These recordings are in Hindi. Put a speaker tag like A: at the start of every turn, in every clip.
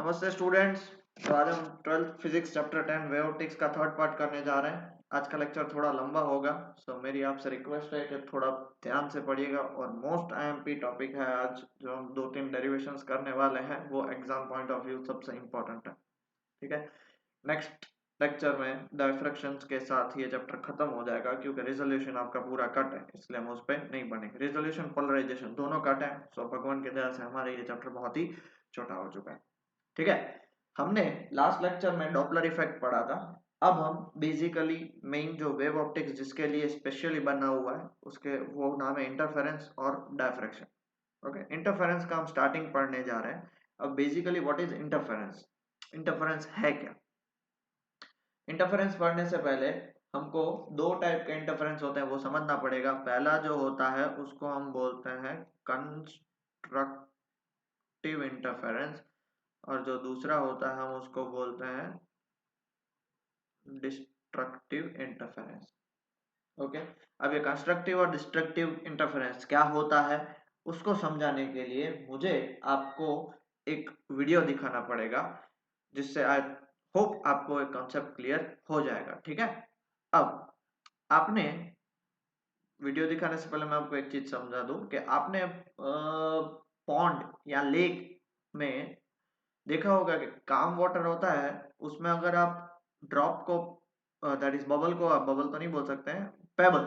A: नमस्ते स्टूडेंट्स। तो आज हम 12th physics chapter 10 wave optics का थर्ड पार्ट करने जा रहे हैं। आज का लेक्चर थोड़ा लंबा होगा, सो मेरी आपसे रिक्वेस्ट है कि थोड़ा ध्यान से पढ़िएगा। और मोस्ट आईएमपी टॉपिक है आज, जो हम दो तीन डेरिवेशंस करने वाले हैं, वो एग्जाम पॉइंट ऑफ व्यू सबसे इम्पोर्टेंट है। ठीक है, नेक्स्ट लेक्चर में डायफ्रैक्शंस के साथ ये चैप्टर खत्म हो जाएगा, क्योंकि रिजोल्यूशन आपका पूरा कट है, इसलिए हम उस पर नहीं बनेंगे। रिजोल्यूशन पोलराइजेशन दोनों कट है, सो भगवान की दया से हमारे ये चैप्टर बहुत ही छोटा हो चुका है। ठीक है, हमने लास्ट लेक्चर में डॉपलर इफेक्ट पढ़ा था। अब हम बेसिकली मेन जो वेव ऑप्टिक्स जिसके लिए स्पेशली बना हुआ है, उसके वो नाम है इंटरफेरेंस और डायफ्रैक्शन। ओके, इंटरफेरेंस का हम स्टार्टिंग पढ़ने जा रहे हैं। अब basically what is interference, interference है क्या। इंटरफेरेंस पढ़ने से पहले हमको दो टाइप के इंटरफेरेंस होते हैं वो समझना पड़ेगा। पहला जो होता है उसको हम बोलते हैं कंस्ट्रक्टिव इंटरफेरेंस, और जो दूसरा होता है हम उसको बोलते हैं डिस्ट्रक्टिव इंटरफेरेंस। ओके, अब ये कंस्ट्रक्टिव और डिस्ट्रक्टिव इंटरफेरेंस क्या होता है, उसको समझाने के लिए मुझे आपको एक वीडियो दिखाना पड़ेगा, जिससे आई होप आपको एक कॉन्सेप्ट क्लियर हो जाएगा। ठीक है, अब आपने वीडियो दिखाने से पहले मैं आपको एक चीज समझा दूं कि आपने पॉन्ड या लेक में देखा होगा कि काम वाटर होता है, उसमें अगर आप ड्रॉप को, दैट इज बबल को, आप बबल तो नहीं बोल सकते हैं, पेबल,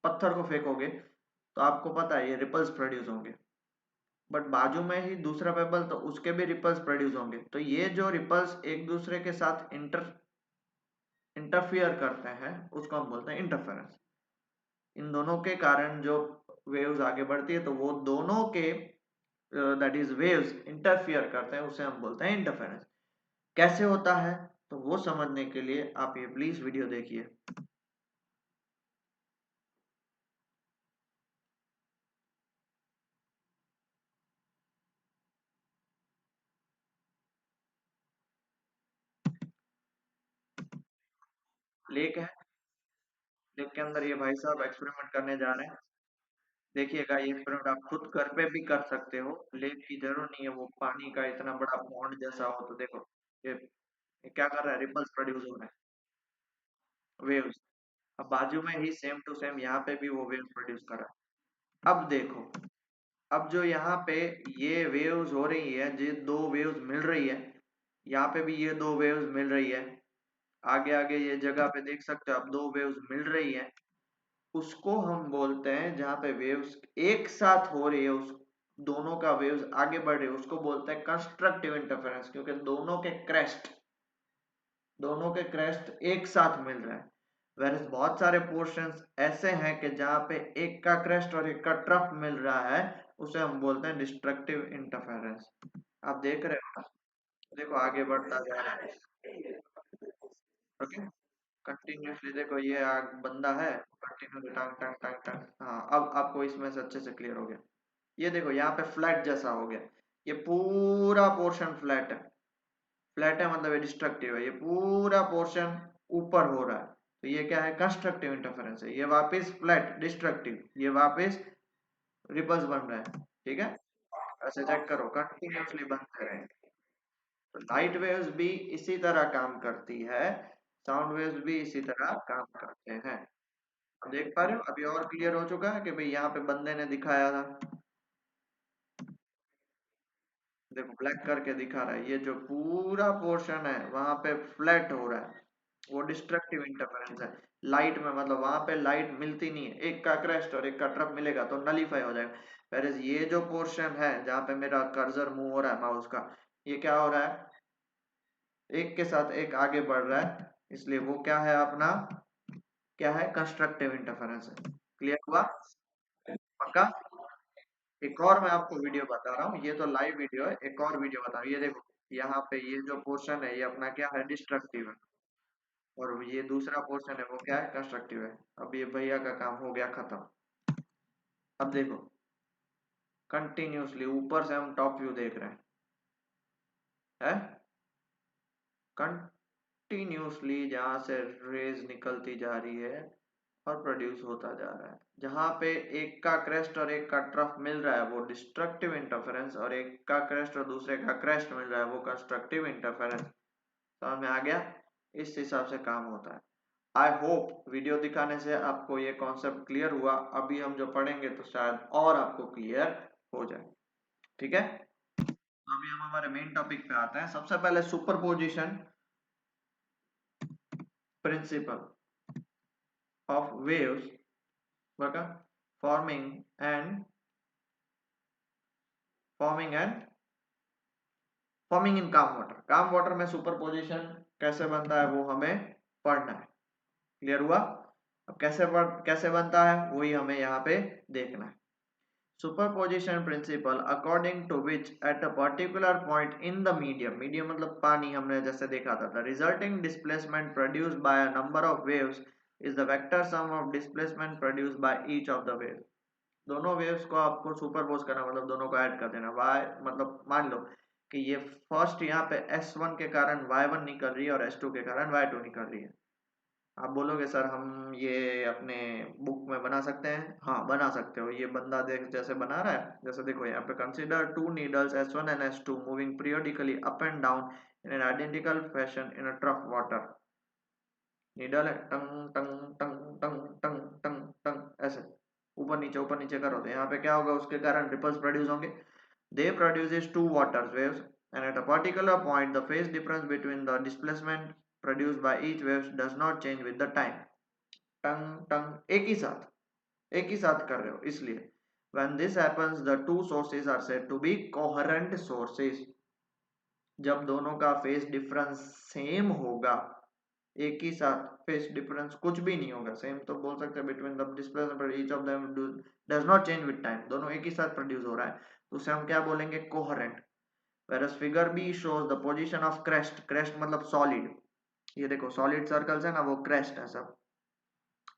A: पत्थर को फेंकोगे तो आपको पता है ये रिपल्स प्रोड्यूस होंगे। बट बाजू में ही दूसरा पेबल, तो उसके भी रिपल्स प्रोड्यूस होंगे। तो ये जो रिपल्स एक दूसरे के साथ इंटरफियर करते हैं, उसको हम बोलते हैं इंटरफेरेंस। इन दोनों के कारण जो वेव्स आगे बढ़ती है, तो वो दोनों के दैट इज वेव्स इंटरफियर करते हैं, उसे हम बोलते हैं इंटरफेरेंस। कैसे होता है, तो वो समझने के लिए आप ये प्लीज वीडियो देखिए। लेक है, लेक के अंदर ये भाई साहब एक्सपेरिमेंट करने जा रहे हैं। देखिएगा, ये एक्सपेरिमेंट आप खुद घर पे भी कर सकते हो, लेक की जरूरत नहीं है वो पानी का इतना बड़ा पॉन्ड जैसा हो। तो देखो ये क्या कर रहा है, रिपल्स प्रोड्यूस हो रहे हैं, वेव्स। अब बाजू में ही सेम टू सेम यहाँ पे भी वो वेव्स प्रोड्यूस कर रहा है। अब देखो, अब जो यहाँ पे ये वेव्स हो रही है, जो दो वेव्स मिल रही है, यहाँ पे भी ये दो वेव्स मिल रही है, आगे आगे ये जगह पे देख सकते हो आप, दो वेव्स मिल रही है। उसको हम बोलते हैं, जहाँ पे वेव्स एक साथ हो रही है, उस दोनों का वेव्स आगे बढ़ रही है, उसको बोलते हैं कंस्ट्रक्टिव इंटरफेरेंस, क्योंकि दोनों के क्रेस्ट एक साथ मिल रहे हैं। वेरस बहुत सारे पोर्शंस ऐसे हैं कि जहाँ पे एक का क्रेस्ट और एक का ट्रफ मिल रहा है, उसे हम बोलते हैं डिस्ट्रक्टिव इंटरफेरेंस। आप देख रहे हो ना? देखो आगे बढ़ता जा रहा है। ओके, कंटिन्यूसली देखो, ये आग बंदा है, कंटिन्यूसली टांग टांग टांग टांग। हाँ, अब आपको इसमें से अच्छे से क्लियर हो गया। ये देखो यहाँ पे फ्लैट जैसा हो गया, ये पूरा पोर्शन फ्लैट है। फ्लैट है मतलब ये डिस्ट्रक्टिव है, ये पूरा पोर्शन ऊपर हो रहा है, तो ये क्या है, कंस्ट्रक्टिव इंटरफेरेंस है। ये वापस फ्लैट डिस्ट्रक्टिव, ये वापस रिपल्स बन रहा है। ठीक है, ऐसे चेक करो, कंटिन्यूसली बनते रहेंगे। तो लाइट वेव्स भी इसी तरह काम करती है, साउंड वेव्स भी इसी तरह काम करते हैं। देख पा रहे हो, अभी और क्लियर हो चुका है कि भाई यहाँ पे बंदे ने दिखाया था। देखो ब्लैक करके दिखा रहा है, ये जो पूरा पोर्शन है वहां पे फ्लैट हो रहा है, वो डिस्ट्रक्टिव इंटरफेरेंस है। लाइट में मतलब वहां पे लाइट मिलती नहीं है, एक का क्रेस्ट और एक का ट्रफ मिलेगा तो नलीफाई हो जाएगा। whereas ये जो पोर्शन है जहाँ पे मेरा कर्सर मूव हो रहा है माउस का, ये क्या हो रहा है, एक के साथ एक आगे बढ़ रहा है, इसलिए वो क्या है अपना, क्या है, कंस्ट्रक्टिव इंटरफेरेंस है। क्लियर हुआ, पक्का। एक और मैं आपको वीडियो बता रहा हूँ, ये तो लाइव वीडियो है, एक और वीडियो बता रहा हूँ। ये देखो यहाँ पे ये जो पोर्शन है, ये अपना क्या है, डिस्ट्रक्टिव है, और ये दूसरा पोर्शन है वो क्या है, कंस्ट्रक्टिव है। अब ये भैया का काम हो गया खत्म। अब देखो, कंटिन्यूसली ऊपर से हम टॉप व्यू देख रहे हैं, कंटिन्यूसली जहां से रेज निकलती जा रही है, और प्रोड्यूस होता जा रहा है। जहां पे एक का क्रेस्ट और एक का ट्रफ मिल रहा है वो डिस्ट्रक्टिव इंटरफेरेंस, और एक का क्रेस्ट और दूसरे का क्रेस्ट मिल रहा है वो कंस्ट्रक्टिव इंटरफेरेंस। समझ में आ गया? इस हिसाब से काम होता है। आई होप वीडियो दिखाने से आपको ये कॉन्सेप्ट क्लियर हुआ। अभी हम जो पढ़ेंगे तो शायद और आपको क्लियर हो जाए। ठीक है, तो अभी हम हमारे मेन टॉपिक पे आते हैं। सबसे पहले सुपरपोजिशन प्रिंसिपल ऑफ वेव्स बका forming and forming and forming in calm water. काम वाटर में सुपरपोजिशन कैसे बनता है वो हमें पढ़ना है। क्लियर हुआ? अब कैसे बनता है वही हमें यहाँ पे देखना है। Superposition principle according to which at a particular point in the medium, medium मतलब पानी, हमने जैसे देखा था, the resulting displacement produced by a number of waves is the vector sum of displacement produced by each of the waves. दोनों वेव्स को आपको सुपरपोज करना मतलब दोनों को ऐड कर देना। y मतलब मान लो कि ये फर्स्ट यहाँ पे s1 के कारण y1 निकल रही है और s2 के कारण y2 निकल रही है। आप बोलोगे सर हम ये अपने बुक में बना सकते हैं? हाँ बना सकते हो। ये बंदा देख जैसे बना रहा है, जैसे देखो यहाँ पे consider two needles s1 and s2 moving periodically up and down in an identical fashion in a trough water. Needle है, टंग टंग टंग टंग टंग टंग टंग ऐसे ऊपर नीचे करो तो यहाँ पे क्या होगा, उसके कारण रिपल्स प्रोड्यूस होंगे। They produces two water waves and at a particular point the phase difference between the displacement produced by each waves does not change with the time. टंग टंग एक ही साथ कर रहे हो इसलिए। when this happens the two sources are said to be coherent sources। जब दोनों का फेज डिफरेंस सेम होगा, एक ही साथ फेज डिफरेंस कुछ भी नहीं होगा, सेम तो बोल सकते हैं between the displacement each of them does not change with time, दोनों एक ही साथ प्रोड्यूस हो रहा है तो उसे हम क्या बोलेंगे, coherent. whereas figure B shows the position of crest, crest मतलब सॉलिड, ये देखो सॉलिड सर्कल्स है ना वो क्रेस्ट है सब,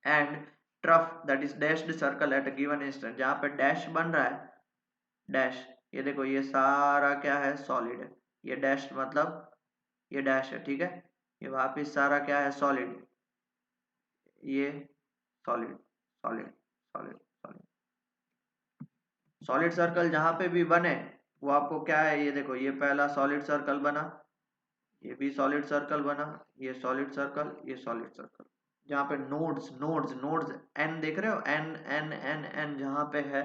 A: and trough that is dashed circle at a given instant, जहां पे डैश बन रहा है, डैश ये देखो ये सारा क्या है, सॉलिड है। ये डैश मतलब ये डैश है, ठीक है। ये वापिस सारा क्या है, सॉलिड। ये solid solid solid solid. Solid circle जहां पे भी बने वो आपको क्या है, ये देखो ये पहला सॉलिड सर्कल बना, ये भी सॉलिड सर्कल बना, ये सॉलिड सर्कल, ये सॉलिड सर्कल। जहाँ पे नोड्स नोड्स नोड्स एन देख रहे हो, एन एन एन एन जहाँ पे है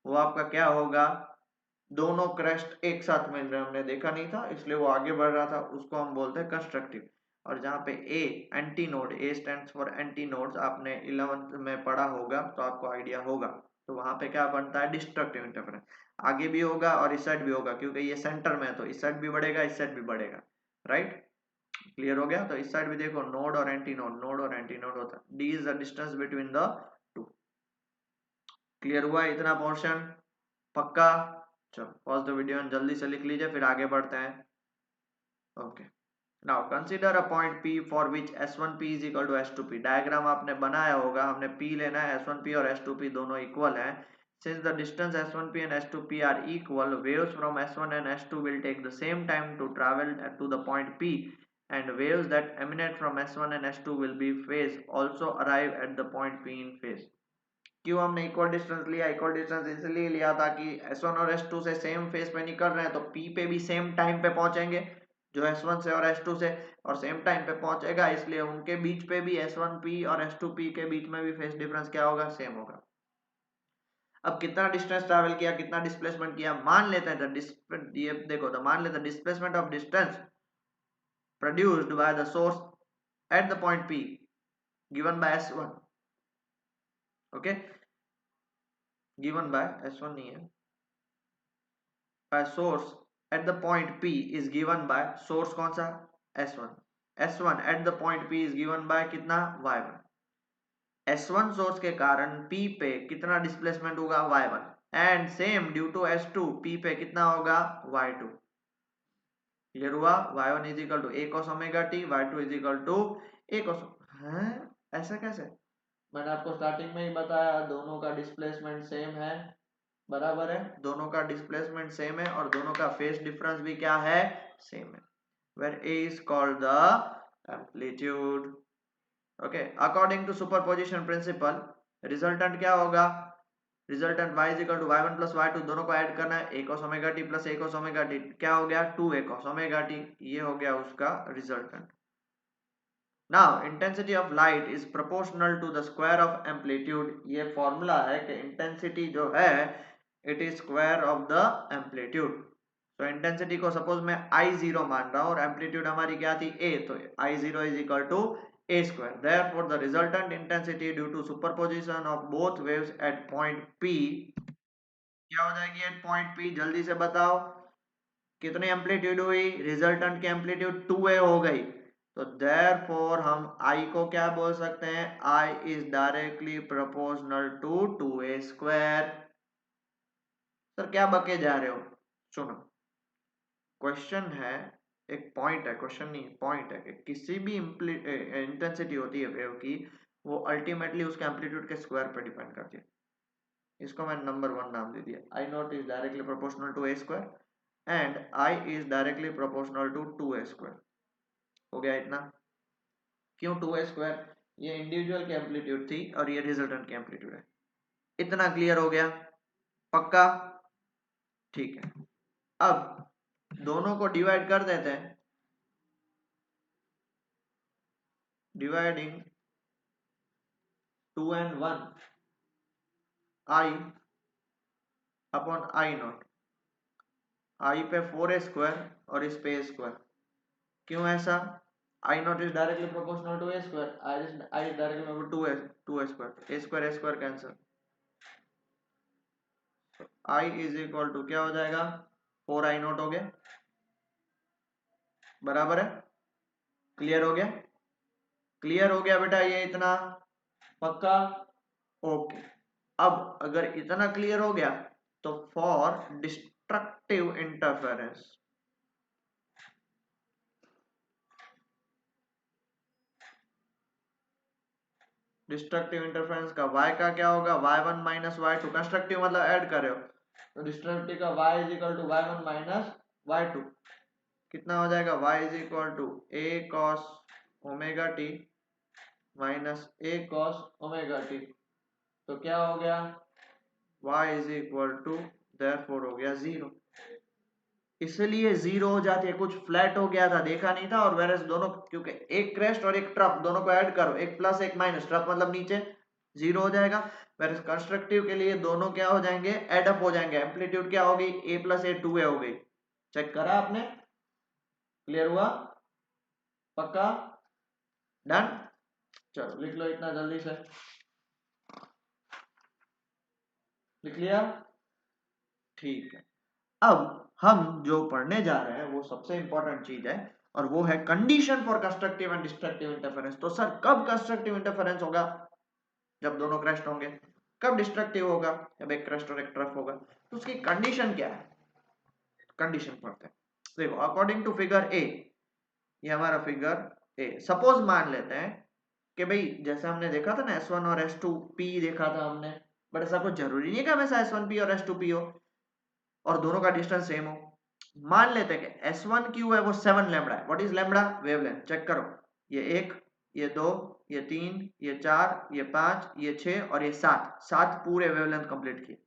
A: वो आपका क्या होगा, दोनों क्रेस्ट एक साथ मिल रहे हैं, हमने देखा नहीं था इसलिए वो आगे बढ़ रहा था, उसको हम बोलते हैं कंस्ट्रक्टिव। और जहाँ पे A antinode, A stands for antinodes, आपने 11th में पढ़ा होगा तो आपको आइडिया होगा, तो वहां पे क्या बनता है, डिस्ट्रक्टिव इंटरफेरेंस। आगे भी होगा और इस साइड भी होगा क्योंकि ये सेंटर में है तो इस साइड भी बढ़ेगा इस साइड भी बढ़ेगा, राइट। क्लियर हो गया? तो इस साइड भी देखो नोड और एंटी नोड, नोड और एंटी नोड होता है, D is the distance between the two. Clear हुआ इतना पोर्शन? पक्का? चलो पॉज द वीडियो एंड जल्दी से लिख लीजिए फिर आगे बढ़ते हैं। Okay, now consider a point P for which S1P is equal to S2P। Diagram आपने बनाया होगा, हमने P लेना है, S1P और S2P दोनों इक्वल हैं। Since the distance S1P and S2P are equal, waves from S1 and S2 will take the same time to travel to the point P, and waves that emanate from S1 and S2 will be phase also arrive at the point P in phase। क्यों हमने इक्वल डिस्टेंस लिया? इक्वल डिस्टेंस इसलिए लिया था कि S1 और S2 से सेम फेज पे निकल रहे हैं तो P पे भी सेम टाइम पे पहुंचेंगे, जो S1 से और S2 से, और सेम टाइम पे पहुंचेगा इसलिए उनके बीच पे भी S1P और S2P के बीच में भी फेज डिफरेंस क्या होगा, सेम होगा। अब कितना डिस्टेंस ट्रैवल किया, कितना डिस्प्लेसमेंट किया, मान लेते हैं ये देखो तो मान लेते हैं displacement of distance produced by the source at the point P given by S1, okay, given by S1 नहीं है, by source at the point P is given by source कौन सा, S1, S1 at the point P is given by कितना, Y1। S1 सोर्स के कारण P पे कितना डिस्प्लेसमेंट होगा, Y1, and same due to S2 P पे कितना होगा, Y2। क्लियर हुआ? Y1 is equal to a cos omega t, Y2 is equal to a cos, हैं ऐसा कैसे? मैंने आपको स्टार्टिंग में ही बताया दोनों का डिस्प्लेसमेंट सेम है, बराबर है, दोनों का डिस्प्लेसमेंट सेम है और दोनों का फेज डिफरेंस भी क्या है, सेम है, where a is called the amplitude। Okay, according to superposition principle resultant क्या होगा, resultant y is equal to y1 plus y2, दोनों को ऐड करना है, a cos omega t plus a cos omega t, क्या हो गया 2a cos ओमेगा t, ये हो गया उसका resultant. Now intensity of light is proportional to the square of amplitude, ये फॉर्मूला है कि इंटेंसिटी जो है it is square of the amplitude. तो इंटेंसिटी को सपोज मैं I0 मान रहा हूं और एम्पलीट्यूड हमारी क्या थी A, तो I0 is equal to A square, therefore the resultant intensity due to superposition of both waves at point P क्या हो जाएगी एट पॉइंट P, जल्दी से बताओ कितनी एम्पलीट्यूड हुई, रिजल्टेंट की एम्पलीट्यूड 2A हो गई, तो देयरफॉर हम I को क्या बोल सकते हैं, I is directly proportional to 2A square. Sir क्या बके जा रहे हो, सुनो क्वेश्चन है, एक पॉइंट है, क्वेश्चन नहीं पॉइंट है कि किसी भी इंटेंसिटी होती है वेव की, वो अल्टीमेटली उसके एम्पलीट्यूड के स्क्वायर पर डिपेंड करती है। इसको मैंने नंबर 1 नाम दे दिया, I not is directly proportional to A square and I is directly proportional to 2A square. हो गया इतना, क्यों 2A स्क्वायर, ये इंडिविजुअल की एम्पलीट्यूड थी और ये रिजल्टेंट की एम्पलीट्यूड है। इतना क्लियर हो गया, पक्का, ठीक है। अब दोनों को डिवाइड कर देते हैं, dividing 2 and 1 I upon I not, I पे 4A स्क्वायर और इस पे A स्क्वायर, क्यों ऐसा, I not is directly proportional to A square, I is directly 2A square, A square cancel, I is equal to क्या हो जाएगा 4I नॉट हो गया, बराबर है, क्लियर हो गया, क्लियर हो गया बेटा ये इतना, पक्का, ओके। अब अगर इतना क्लियर हो गया तो for destructive interference, destructive interference का y का क्या होगा, y1 माइनस y2, कंस्ट्रक्टिव मतलब ऐड कर रहे हो, तो डिस्ट्रक्टिव का y is equal to y1 minus y2, कितना हो जाएगा y is equal to a cos omega t minus a cos omega t, तो क्या हो गया y is equal to therefore हो गया 0, इसलिए 0 हो जाती है, कुछ फ्लैट हो गया था देखा नहीं था, और वेरस दोनों क्योंकि एक क्रेस्ट और एक ट्रफ दोनों को ऐड करो, एक प्लस एक माइनस, ट्रफ मतलब नीचे 0 हो जाएगा, वेरस कंस्ट्रक्टिव के लिए दोनों क्या हो जाएंगे एड अप हो जाएंगे, एम्पलीट्यूड क्या होगी a प्लस a 2a हो गई, चेक करा आपने, क्लियर हुआ, पक्का, डन, चलो लिख लो इतना जल्दी से, लिख लिया, ठीक है। अब हम जो पढ़ने जा रहे हैं वो सबसे इंपॉर्टेंट चीज है, और वो है condition for constructive and destructive interference. तो सर कब कंस्ट्रक्टिव इंटरफेरेंस होगा, जब दोनों क्रस्ट होंगे, कब डिस्ट्रक्टिव होगा, जब एक क्रस्ट और एक ट्रफ होगा, तो उसकी कंडीशन क्या है, कंडीशन पढ़ते हैं, देखो अकॉर्डिंग टू फिगर ए, ये हमारा फिगर ए, सपोज मान लेते हैं कि भाई जैसे हमने देखा था ना S1 और S2P देखा था हमने, बट ऐसा कुछ जरूरी नहीं है कि हमेशा S1P और S2P हो और दोनों का डिस्टेंस सेम हो, मान लेते हैं कि S1 क्यू है वो 7 लैम्बडा है, what is lambda, wavelength, check करो, ये 1, ये 2, ये 3, ये 4, ये 5, ये 6 और ये 7, 7 पूरे वेवलेंथ कंप्लीट किए,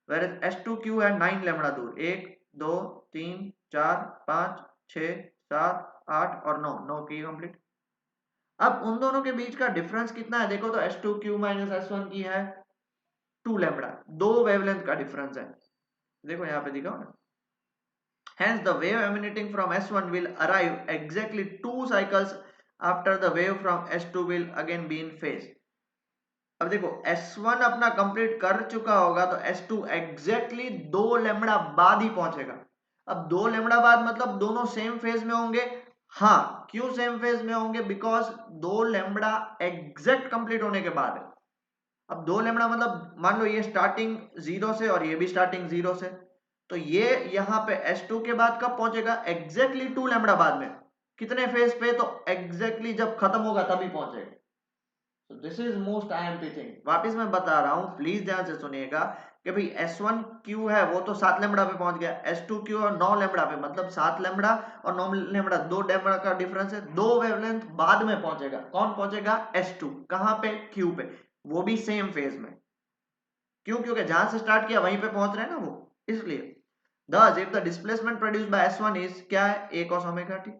A: वेयर S2 क्यू है 9 लैम्बडा दूर, 1 2 3 4 5 6 7 8 और 9, 9 की कंप्लीट। अब उन दोनों के बीच का डिफरेंस कितना है, देखो तो S2 क्यू माइनस S1 की है 2 लैम्बडा, दो वेवलेंथ का डिफरेंस है, देखो यहाँ पे दिखाओ ना, hence the wave emanating from S1 will arrive exactly 2 cycles after the wave from S2 will again be in phase। अब देखो S1 अपना कंप्लीट कर चुका होगा तो S2 एग्जैक्टली 2 लैम्बडा बाद ही पहुंचेगा। अब 2 लैम्बडा बाद मतलब दोनों सेम फेज में होंगे, हाँ क्यों सेम फेज में होंगे, बिकॉज 2 लैम्बडा एग्जैक्ट कंप्लीट होने के बाद है। अब 2 लैम्बडा मतलब मान लो ये स्टार्टिंग 0 से और ये भी स्टार्टिंग 0 से, तो ये यहाँ पे S2 के बाद कब पहुंचेगा, एग्जैक्टली 2 लैम्बडा बाद में, कितने फेज पे, तो एग्जैक्टली जब खत्म होगा तभी पहुंचेगा। This is most IMP thing, वापिस मैं बता रहा हूं प्लीज ध्यान से सुनिएगा कि भाई S1Q है वो तो 7 लेमड़ा पे पहुंच गया, S2Q और 9 लेमड़ा पे, मतलब 7 लेमड़ा और 9 लेमड़ा, 2 लेमड़ा का डिफरेंस है, 2 वेवलेंथ बाद में पहुंचेगा। कौन पहुंचेगा? S2। कहां पे? Q पे, वो भी सेम फेज में। क्यों? क्योंकि जहां से स्टार्ट किया वहीं पे पहुंच रहे हैं ना वो, इसलिए। Thus, if the displacement produced by S1 is क्या है? A cos omega t,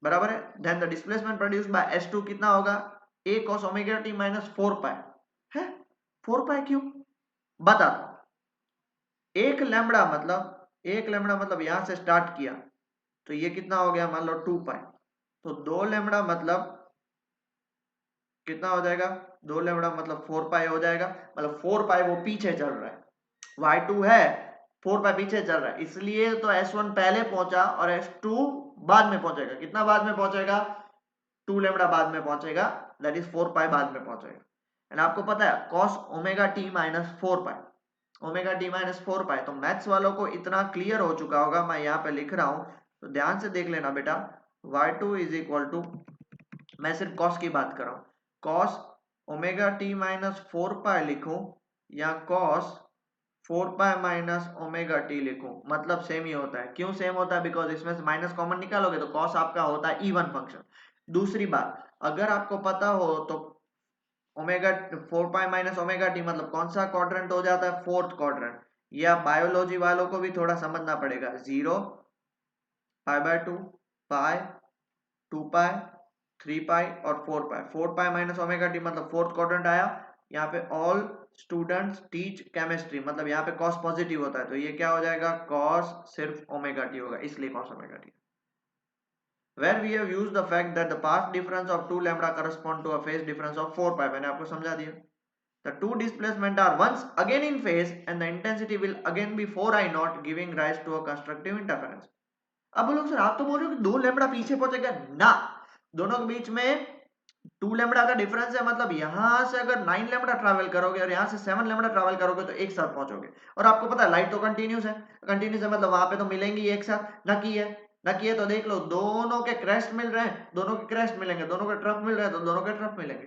A: बराबर है। Then the displacement produced by S2 कितना होगा? A cos omega t minus 4 पाई है। 4 पाई क्यों? बताता हूं। एक लैम्बडा मतलब यहां से स्टार्ट किया तो ये कितना हो गया? मान लो 2 पाई। तो 2 लैम्बडा मतलब कितना हो जाएगा? 2 लैम्बडा मतलब 4 पाई हो जाएगा, मतलब 4 पाई वो पीछे चल रहा है, y2 है 4 पाई पीछे चल रहा है, इसलिए तो S1 पहले पहुंचा और S2 बाद में पहुंचेगा। कितना बाद में पहुंचेगा? 2 लेमड़ा बाद में पहुंचेगा, दैट इज 4 पाई बाद में पहुंचेगा। एंड आपको पता है cos ओमेगा टी माइनस 4 पाई, ओमेगा टी माइनस 4 पाई, तो मैथ्स वालों को इतना क्लियर हो चुका होगा, मैं यहाँ पे लिख रहा हूं तो ध्यान से देख लेना बेटा। y2 इज इक्वल टू, मैं सिर्फ cos की बात कर रहा हूं, cos ओमेगा टी माइनस 4 पाई लिखूं या cos 4 pi minus omega T लिखूं, मतलब सेम ही होता है। क्यों सेम होता है? बिकॉज इसमें से माइनस कॉमन निकालोगे तो कॉस आपका होता है इवन फंक्शन। दूसरी बात, अगर आपको पता हो तो omega 4 pi minus omega T मतलब कौन सा क्वाड्रेंट हो जाता है? Fourth quadrant. या बायोलॉजी वालों को भी थोड़ा समझना पड़ेगा, 0, पाई बाय 2, पाई, 2 पाई, 3 पाई और 4 पाई। 4 पाई माइनस ओमेगा टी मतलब फोर्थ क्वाड्रेंट आया। यहाँ पे ऑल स्टूडेंट्स टीच केमिस्ट्री, मतलब यहाँ पे कॉस पॉजिटिव होता है तो ये क्या हो जाएगा? कॉस सिर्फ ओमेगा टी होगा, इसलिए cos omega T. Where we have used the fact that the path difference of 2 lambda correspond to a phase difference of 4 pi, मैंने आपको समझा दिया। The two displacement are once again in phase and the intensity will again be 4 I naught, giving rise to a constructive interference। अब बोलो सर आप तो बोल रहे हो कि 2 लैम्बडा पीछे पहुंचेगा ना, दोनों के बीच में 2 लैम्बडा का डिफरेंस है, मतलब यहां से अगर 9 लैम्बडा ट्रैवल करोगे और यहां से 7 लैम्बडा ट्रैवल करोगे तो एक साथ पहुंचोगे। और आपको पता है लाइट तो कंटिन्यूस है, कंटिन्यूस है मतलब वहां पे तो मिलेंगी एक साथ। ना की है तो देख लो, दोनों के क्रेस्ट मिल रहे हैं, दोनों के क्रेस्ट मिलेंगे, दोनों के ट्रफ मिल रहे हैं तो दोनों के ट्रफ मिलेंगे,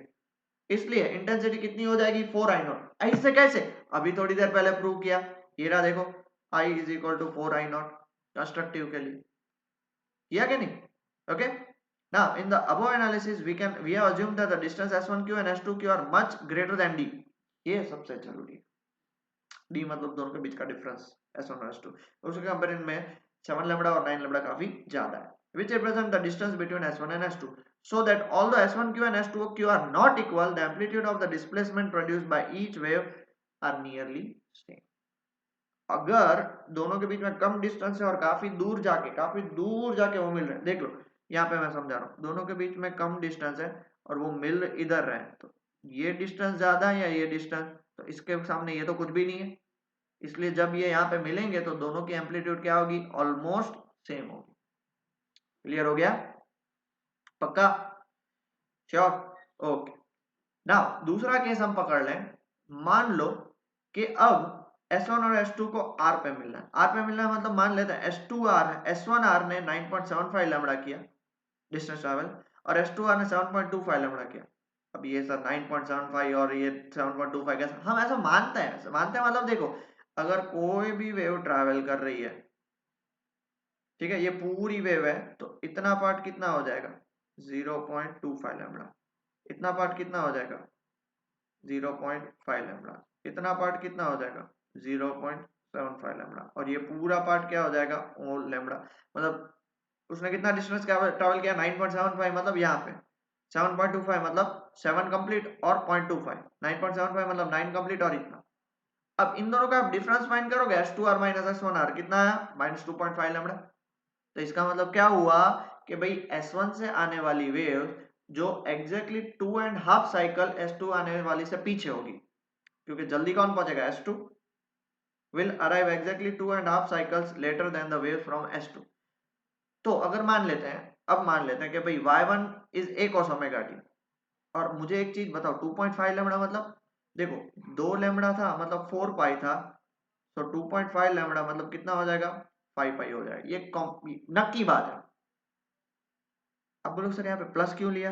A: इसलिए इंटेंसिटी कितनी हो जाएगी? 4 आई नॉट। ऐसे कैसे? अभी थोड़ी देर पहले प्रूव किया, ये रहा देखो, I is equal to 4 I nought constructive के लिए, किया क्या नहीं? Okay, now in the above analysis we have assumed that the distance s1q and s2q are much greater than d। ये सबसे जरूरी है, d मतलब दोनों के बीच का डिफरेंस s1 और s2, उसके कंपेरिजन में 7 लैम्बडा और 9 लैम्बडा काफी ज्यादा है, which represent the distance between s1 and s2, so that although s1q and s2q are not equal, the amplitude of the displacement produced by each wave are nearly same। अगर दोनों के बीच में कम डिस्टेंस है और काफी दूर जाके वो मिल रहे हैं, देख लो यहाँ पे मैं समझा रहा हूँ, दोनों के बीच में कम डिस्टेंस है और वो मिल इधर रहे हैं, तो ये डिस्टेंस ज्यादा है या ये डिस्टेंस? तो इसके सामने ये तो कुछ भी नहीं है, इसलिए जब ये यहाँ पे मिलेंगे तो दोनों की एम्पलीट्यूड क्या होगी? ऑलमोस्ट सेम होगी। क्लियर हो गया? पक्का? श्योर? ओके। नाउ दूसरा केस हम पकड़ लें, मान लो कि अब S1 और S2 को R पे मिलना है। R पे मिलना है मतलब मान लेते हैं S2R S1R ने 9.75 लैम्बडा किया डिस्टेंस ट्रैवल और S2R ने 7.25 लैम्बडा किया। अब ये सर 9.75 और ये 7.25 कैसे? हम ऐसा मानते हैं, मतलब देखो, अगर कोई भी वेव ट्रैवल कर रही है, ठीक है, ये पूरी वेव है, तो इतना पार्ट कितना हो जाएगा? 0.25 लैम्बडा। इतना पार्ट कितना हो जाएगा? 0.5 लैम्बडा। इतना पार्ट कितना हो जाएगा? 0.75 लैम्बडा। और ये पूरा पार्ट क्या हो जाएगा? ओल लैम्बडा। मतलब उसने कितना डिस्टेंस ट्रैवल किया? 9.75, मतलब यहाँ पे 7.25 मतलब 7 कंप्लीट और 0.25, 9.75 मतलब 9 कंप्लीट और इतना। अब इन दोनों का आप डिफरेंस फाइंड करोगे, S2R माइनस S1R कितना आया? -2.5 लैम्बडा। तो इसका मतलब क्या हुआ कि भाई S1 से आने वाली वेव जो एग्जैक्टली 2.5 साइकिल S2 आने वाली से पीछे होगी, क्योंकि जल्दी कौन पहुंचेगा? S2 will arrive exactly 2.5 cycles later than the wave from S2। तो अगर मान लेते हैं, अब मान लेते हैं कि भाई y1 is a cos omega t, और मुझे एक चीज बताओ, 2.5 लैम्बडा मतलब देखो 2 लैम्बडा था मतलब 4 पाई था, तो 2.5 लैम्बडा मतलब कितना हो जाएगा? 5 पाई हो जाएगा। ये नक्की बात है। अब बोलो सर यहाँ पे प्लस क्यों लिया?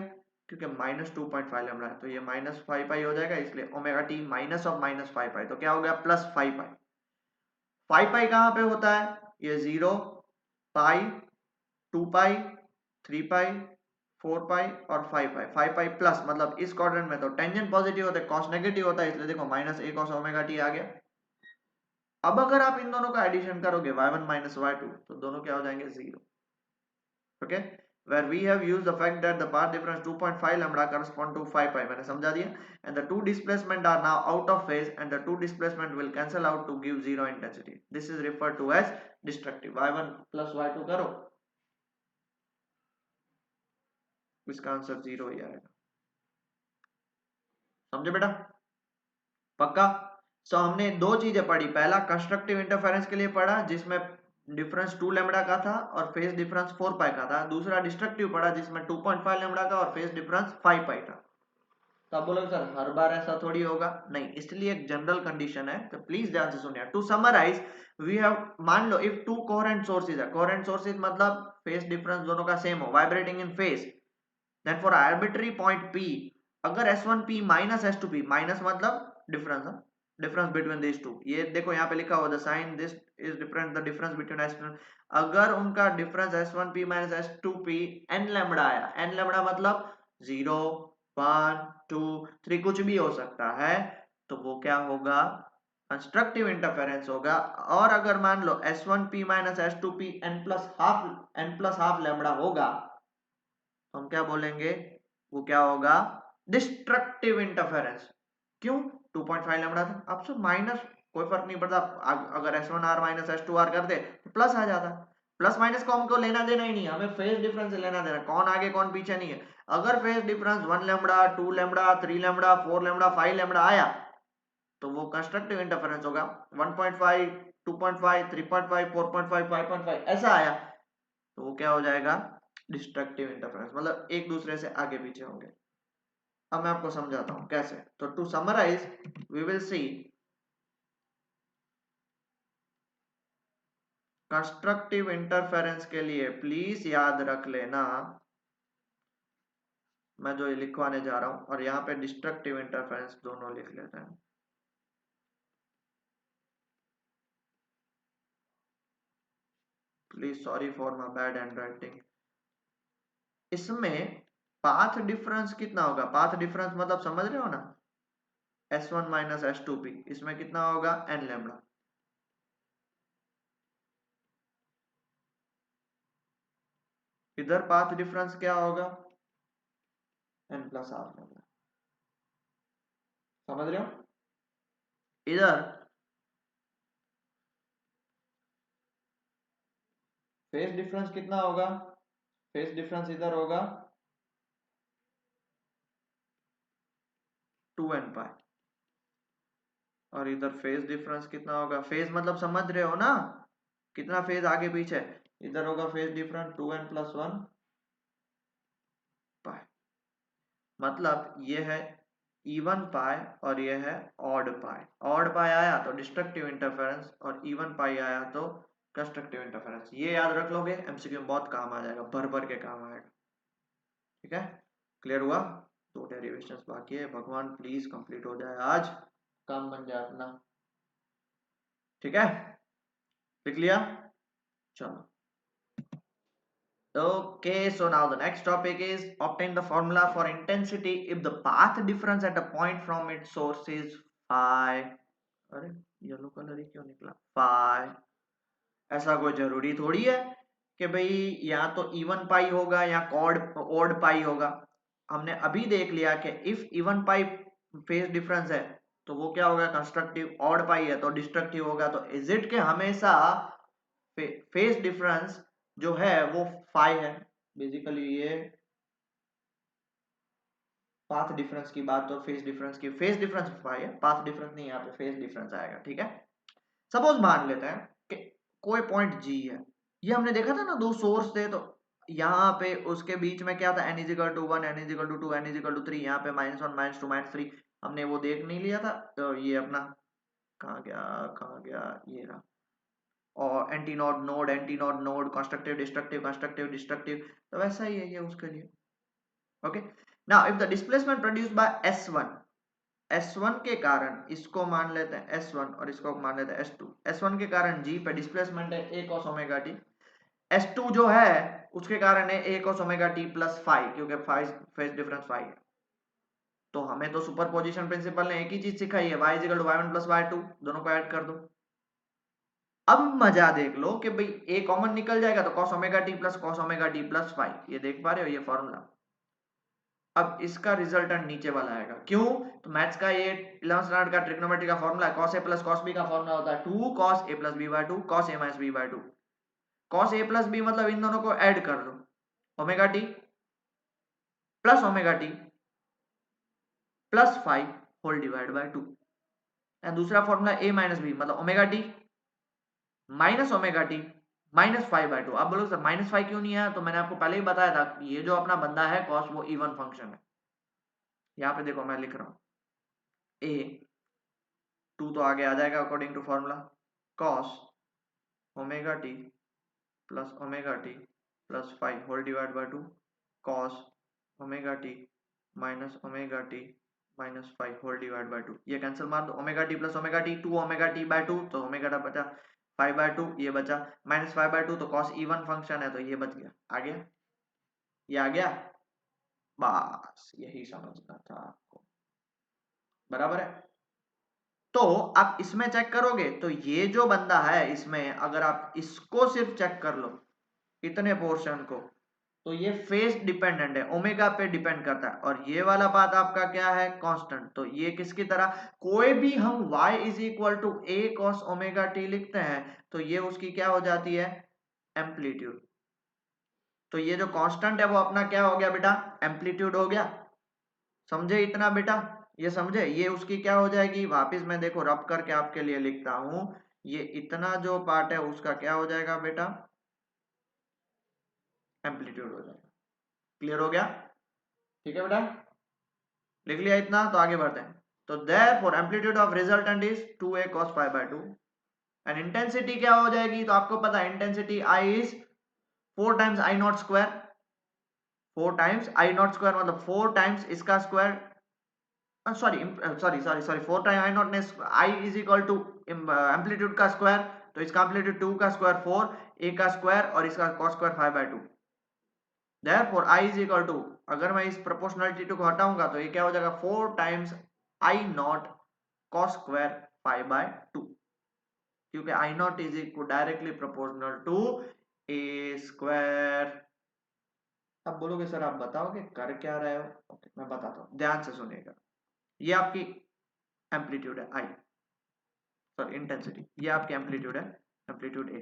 A: क्योंकि -2.5 लैम्डा है, तो ये -5 पाई हो जाएगा, इसलिए ओमेगा टी माइनस ऑफ -5 पाई, तो क्या हो गया +5 पाई। 5 पाई कहाँ पे होता है, ये 0 पाई 2 पाई 3 पाई 4 पाई और 5 पाई। 5 पाई प्लस मतलब इस क्वाड्रेंट में तो टेंजेंट पॉजिटिव होता है, कॉस नेगेटिव होता है, इसलिए देखो -a cos ओमेगा टी आ गया। अब अगर आप इन दोनों का एडिशन करोगे y1 माइनस y2, तो दोनों क्या हो जाएंगे 0। Okay, where we have used the fact that the path difference 2.5 lambda correspond to 5 pi, मैंने समझा दिया, and the two displacement are now out of phase and the two displacement will cancel out to give zero intensity. This is referred to as destructive। y1 plus y2 करो, इसका आंसर 0 ही आएगा। समझे बेटा, पक्का। सो हमने दो चीजें पढ़ी, पहला कंस्ट्रक्टिव इंटरफेरेंस के लिए पढ़ा जिसमें डिफरेंस 2 लैम्डा का था और फेज डिफरेंस 4 पाई का था। दूसरा डिस्ट्रक्टिव पढ़ा जिसमें 2.5 लैम्डा का और फेज डिफरेंस 5 पाई था। तो आप बोलोगे सर हर बार ऐसा थोड़ी होगा, नहीं, इसलिए एक जनरल कंडीशन है, तो प्लीज ध्यान से सुनिए। टू समराइज वी हैव, मान लो इफ टू कोहेरेंट सोर्सेज है, कोहेरेंट सोर्सेज मतलब फेज डिफरेंस दोनों का सेम हो, vibrating in phase, then for arbitrary point P, अगर S1P माइनस S2P, माइनस मतलब difference, difference between this two, ये देखो यहाँ पे लिखा हुआ the sign this is difference, the difference between S, अगर उनका difference S1P minus S2P n lambda आया, n लैम्डा मतलब 0 1 2 3 कुछ भी हो सकता है, तो वो क्या होगा कंस्ट्रक्टिव इंटरफेरेंस होगा। और अगर मान लो S1P minus S2P n plus half lambda होगा, तो हम क्या बोलेंगे, वो क्या होगा डिस्ट्रक्टिव इंटरफेरेंस। क्यों, 2.5 लैम्डा था, अब से माइनस कोई फर्क नहीं पड़ता, अगर S1R माइनस S2R कर दे तो प्लस आ जाता, प्लस माइनस को हमको लेना देना ही नहीं है, हमें फेज डिफरेंस लेना देना, कौन आगे कौन पीछे नहीं है। अगर phase difference 1 lambda 2 lambda 3 lambda 4 lambda 5 lambda आया, तो वो कंस्ट्रक्टिव इंटरफेरेंस होगा। 1.5 2.5 3.5 4.5 5.5 ऐसा आया, तो वो क्या हो जाएगा डिस्ट्रक्टिव इंटरफेरेंस, मतलब एक दूसरे से आगे पीछे होंगे। अब मैं आपको समझाता हूं कैसे। तो to summarise we will see constructive interference के लिए प्लीज याद रख लेना, मैं जो ये लिखवाने जा रहा हूं, और यहाँ पे डिस्ट्रक्टिव इंटरफेरेंस दोनों लिख लेते हैं। Please sorry for my bad hand writing. इसमें पाथ डिफरेंस कितना होगा, पाथ डिफरेंस मतलब समझ रहे हो ना, S1 माइनस S2P, इसमें कितना होगा n लैम्डा, इधर पाथ डिफरेंस क्या होगा n प्लस हाफ लैम्डा, समझ रहे हो। इधर फेज डिफरेंस कितना होगा, फेज डिफरेंस इधर होगा 2n पाई, और इधर फेज डिफरेंस कितना होगा, फेज मतलब समझ रहे हो ना, कितना फेज आगे पीछे, इधर होगा फेज डिफरेंस 2n प्लस 1 पाई, मतलब ये है इवन पाई और ये है ऑड पाई। ऑड पाई आया तो डिस्ट्रक्टिव इंटरफेरेंस और इवन पाई आया तो कंस्ट्रक्टिव इंटरफेरेंस। ये याद रख लोगे, एमसीक्यू में बहुत काम आ जाएगा, भर भर के काम आएगा। ठीक है, क्लियर हुआ। दो डेरिवेशंस बाकी है, भगवान प्लीज कंप्लीट हो जाए आज, काम बन जाए अपना। ठीक है, लिख लिया, चलो। Okay, so now the next topic is obtain the formula for intensity if the path difference at a point from its source is phi। अरे येलो कलर ही क्यों निकला, phi। ऐसा कोई जरूरी थोड़ी है कि भाई या तो इवन पाई होगा या ऑड पाई होगा। हमने अभी देख लिया कि if even pi phase difference है तो वो क्या होगा कंस्ट्रक्टिव, ऑड पाई है तो डिस्ट्रक्टिव होगा। तो इज इट के हमेशा फेज डिफरेंस जो है वो फाई है। बेसिकली ये पाथ डिफरेंस की बात, तो फेज डिफरेंस की, फेज डिफरेंस फाई है, पाथ डिफरेंस नहीं, यहाँ पे फेज डिफरेंस आएगा। ठीक है, सपोज मान लेते हैं कि कोई पॉइंट जी है, ये हमने देखा था ना, दो सोर्स थे, तो यहाँ पे उसके बीच में क्या था, n is equal to 1 n is equal to 2 n is equal to 3, यहाँ पे -1 -2 -3, हमने वो देख नहीं लिया था। तो ये अपना कहाँ गया, कहाँ गया, ये रहा। और anti node node anti node node, constructive destructive constructive destructive, तो वैसा ही है ये उसके लिए। Okay, now if the displacement produced bye S1 के कारण इसको मान लेते हैं S1 और इसको मान लेते हैं S2। S1 के कारण G पे डिस्प्लेसमेंट है a cos omega t, S2 जो है उसके कारण है a cos omega t plus phi, क्योंकि फेज डिफरेंस फाई है। तो हमें तो सुपरपोजिशन प्रिंसिपल ने एक ही चीज सिखाई है, y equal to y1 plus y2, दोनों को ऐड कर दो। अब मजा देख लो कि भाई a कॉमन निकल जाएगा तो cos omega t plus cos omega t plus phi, ये देख पा रहे हो ये फॉर्मूला। अब इसका रिजल्टेंट नीचे वाला आएगा, क्यों? तो मैथ्स का ये 11th स्टैंडर्ड का ट्रिग्नोमेट्री का फॉर्मूला है, cos a plus cos b का फॉर्मूला होता है 2 cos a plus b by 2 cos a minus b by 2। cos a plus b मतलब इन दोनों को ऐड कर दो, omega t plus omega t plus five whole divide by 2। And दूसरा फॉर्मूला a माइनस b मतलब omega t minus omega t minus five by 2। आप बोलोगे सर माइनस फाइव क्यों नहीं आया? तो मैंने आपको पहले ही बताया था, ये जो अपना बंदा है cos वो इवन फंक्शन है। यहाँ पे देखो मैं लिख रहा हूँ a 2 तो आगे आ जाएगा according to formula, cos omega t plus omega t plus five whole divide by 2 cos omega t minus omega t minus five whole divide by 2। ये कैंसिल मार दो, omega t plus omega t 2 omega t by 2, तो ओमेगा टा बचा 5 बाय 2, ये बचा माइनस 5 बाय 2, तो cos इवन फंक्शन है तो ये बच गया। आ गया? ये आ गया? बस यही समझना था आपको, बराबर है। तो आप इसमें चेक करोगे तो ये जो बंदा है इसमें अगर आप इसको सिर्फ चेक कर लो, इतने पोर्शन को, तो ये फेज डिपेंडेंट है, ओमेगा पे डिपेंड करता है, और ये वाला बात आपका क्या है? कांस्टेंट। तो ये किसकी तरह, कोई भी हम y is equal to a cos omega t लिखते हैं तो ये उसकी क्या हो जाती है? एम्पलीट्यूड। तो ये जो कांस्टेंट है वो अपना क्या हो गया बेटा? एम्पलीट्यूड हो गया। समझे इतना बेटा? ये समझे, ये उसकी क्या हो जाएगी? वापिस मैं देखो रब करके आपके लिए लिखता हूं, ये इतना जो पार्ट है उसका क्या हो जाएगा बेटा? एम्पलीट्यूड हो जाएगा। क्लियर हो गया? ठीक है बेटा, लिख लिया इतना? तो आगे बढ़ते हैं। तो therefore amplitude of resultant is 2a cos pi by 2 and intensity क्या हो जाएगी? तो आपको पता है intensity I is 4 times I nought square, 4 times I nought square मतलब 4 टाइम्स इसका स्क्वायर, sorry sorry sorry sorry 4 time I nought ने I is equal to amplitude का स्क्वायर, तो इसका एम्पलीट्यूड 2 का स्क्वायर 4, a का स्क्वायर और इसका cos square 5 by 2। therefore I is equal to, अगर मैं इस प्रोपोर्शनलिटी को हटाऊंगा तो ये क्या हो जाएगा? 4 times I nought cos square 5 by 2, क्योंकि I not is equal directly proportional to a square. अब बोलोगे सर आप बताओगे कर क्या रहे हो? ओके मैं बताता हूँ, ध्यान से सुनिएगा। ये आपकी एम्पलीट्यूड है I, सॉरी इंटेंसिटी, ये आपकी एम्पलीट्यूड है, एम्पलीट्यूड A।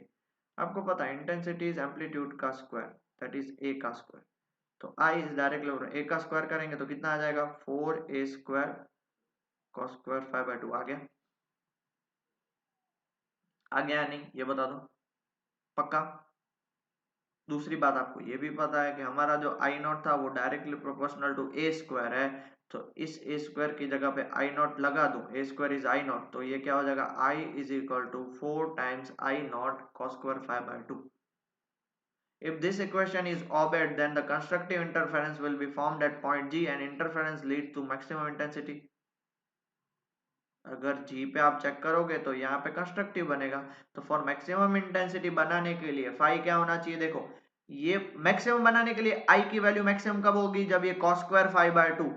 A: आपको पता है इंटेंसिटी इज एम्पलीट्यूड का स्क्वायर, दैट इज A का स्क्वायर। तो I इज डायरेक्टली A का स्क्वायर करेंगे तो कितना आ जाएगा? 4a square cos square 5 by 2। आ गया? आ गया या नहीं ये बता दो, पक्का? दूसरी बात आपको ये भी पता है कि हमारा जो आई नॉट था वो directly proportional to A square है, तो इस ए स्क्वायर की जगह पे आई नॉट लगा दूं, A square is I naught, तो ये क्या हो जाएगा? I is equal to 4 times I naught cos square 5 by 2। If this equation is obeyed, then the constructive interference will be formed at point G and interference leads to maximum intensity। अगर G पे आप चेक करोगे तो यहाँ पे कंस्ट्रक्टिव बनेगा, तो फॉर मैक्सिमम इंटेंसिटी बनाने के लिए फाई क्या होना चाहिए? देखो ये मैक्सिमम बनाने के लिए I की वैल्यू मैक्सिमम कब होगी? जब ये cos square 5 by 2,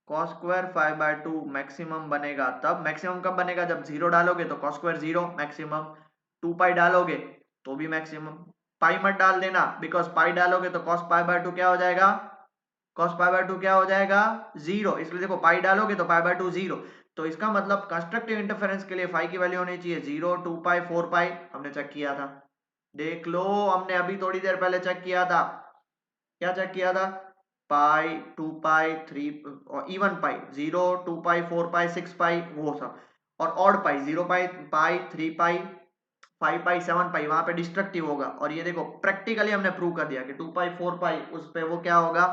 A: cos square 5 by 2 maximum बनेगा। तब मैक्सिमम कब बनेगा? जब जीरो डालोगे तो cos स्क्वायर जीरो मैक्सिमम, 2 पाई डालोगे तो भी मैक्सिमम, पाई मत डाल देना बिकॉज पाई डालोगे तो cos पाई by 2 क्या हो जाएगा? cos पाई by 2 क्या हो जाएगा? जीरो। इसलिए देखो पाई डालोगे तो पाई by 2 जीरो, तो इसका मतलब कंस्ट्रक्टिव इंटरफेरेंस के लिए फाई की वैल्यू होनी चाहिए 0, 2 पाई 4 पाई। हमने चेक किया था, देख लो हमने अभी थोड़ी देर पहले चेक किया था। क्या चेक किया था? पाई, 2 पाई, 3 और इवन पाई 0, 2 पाई, 4 पाई, 6 पाई वो सब, और ऑड पाई 0 पाई, पाई 3 पाई, 5 पाई, 7 पाई वहां पे डिस्ट्रक्टिव होगा। और ये देखो प्रैक्टिकली हमने प्रूव कर दिया कि 2 पाई 4 पाई उस पे वो क्या होगा?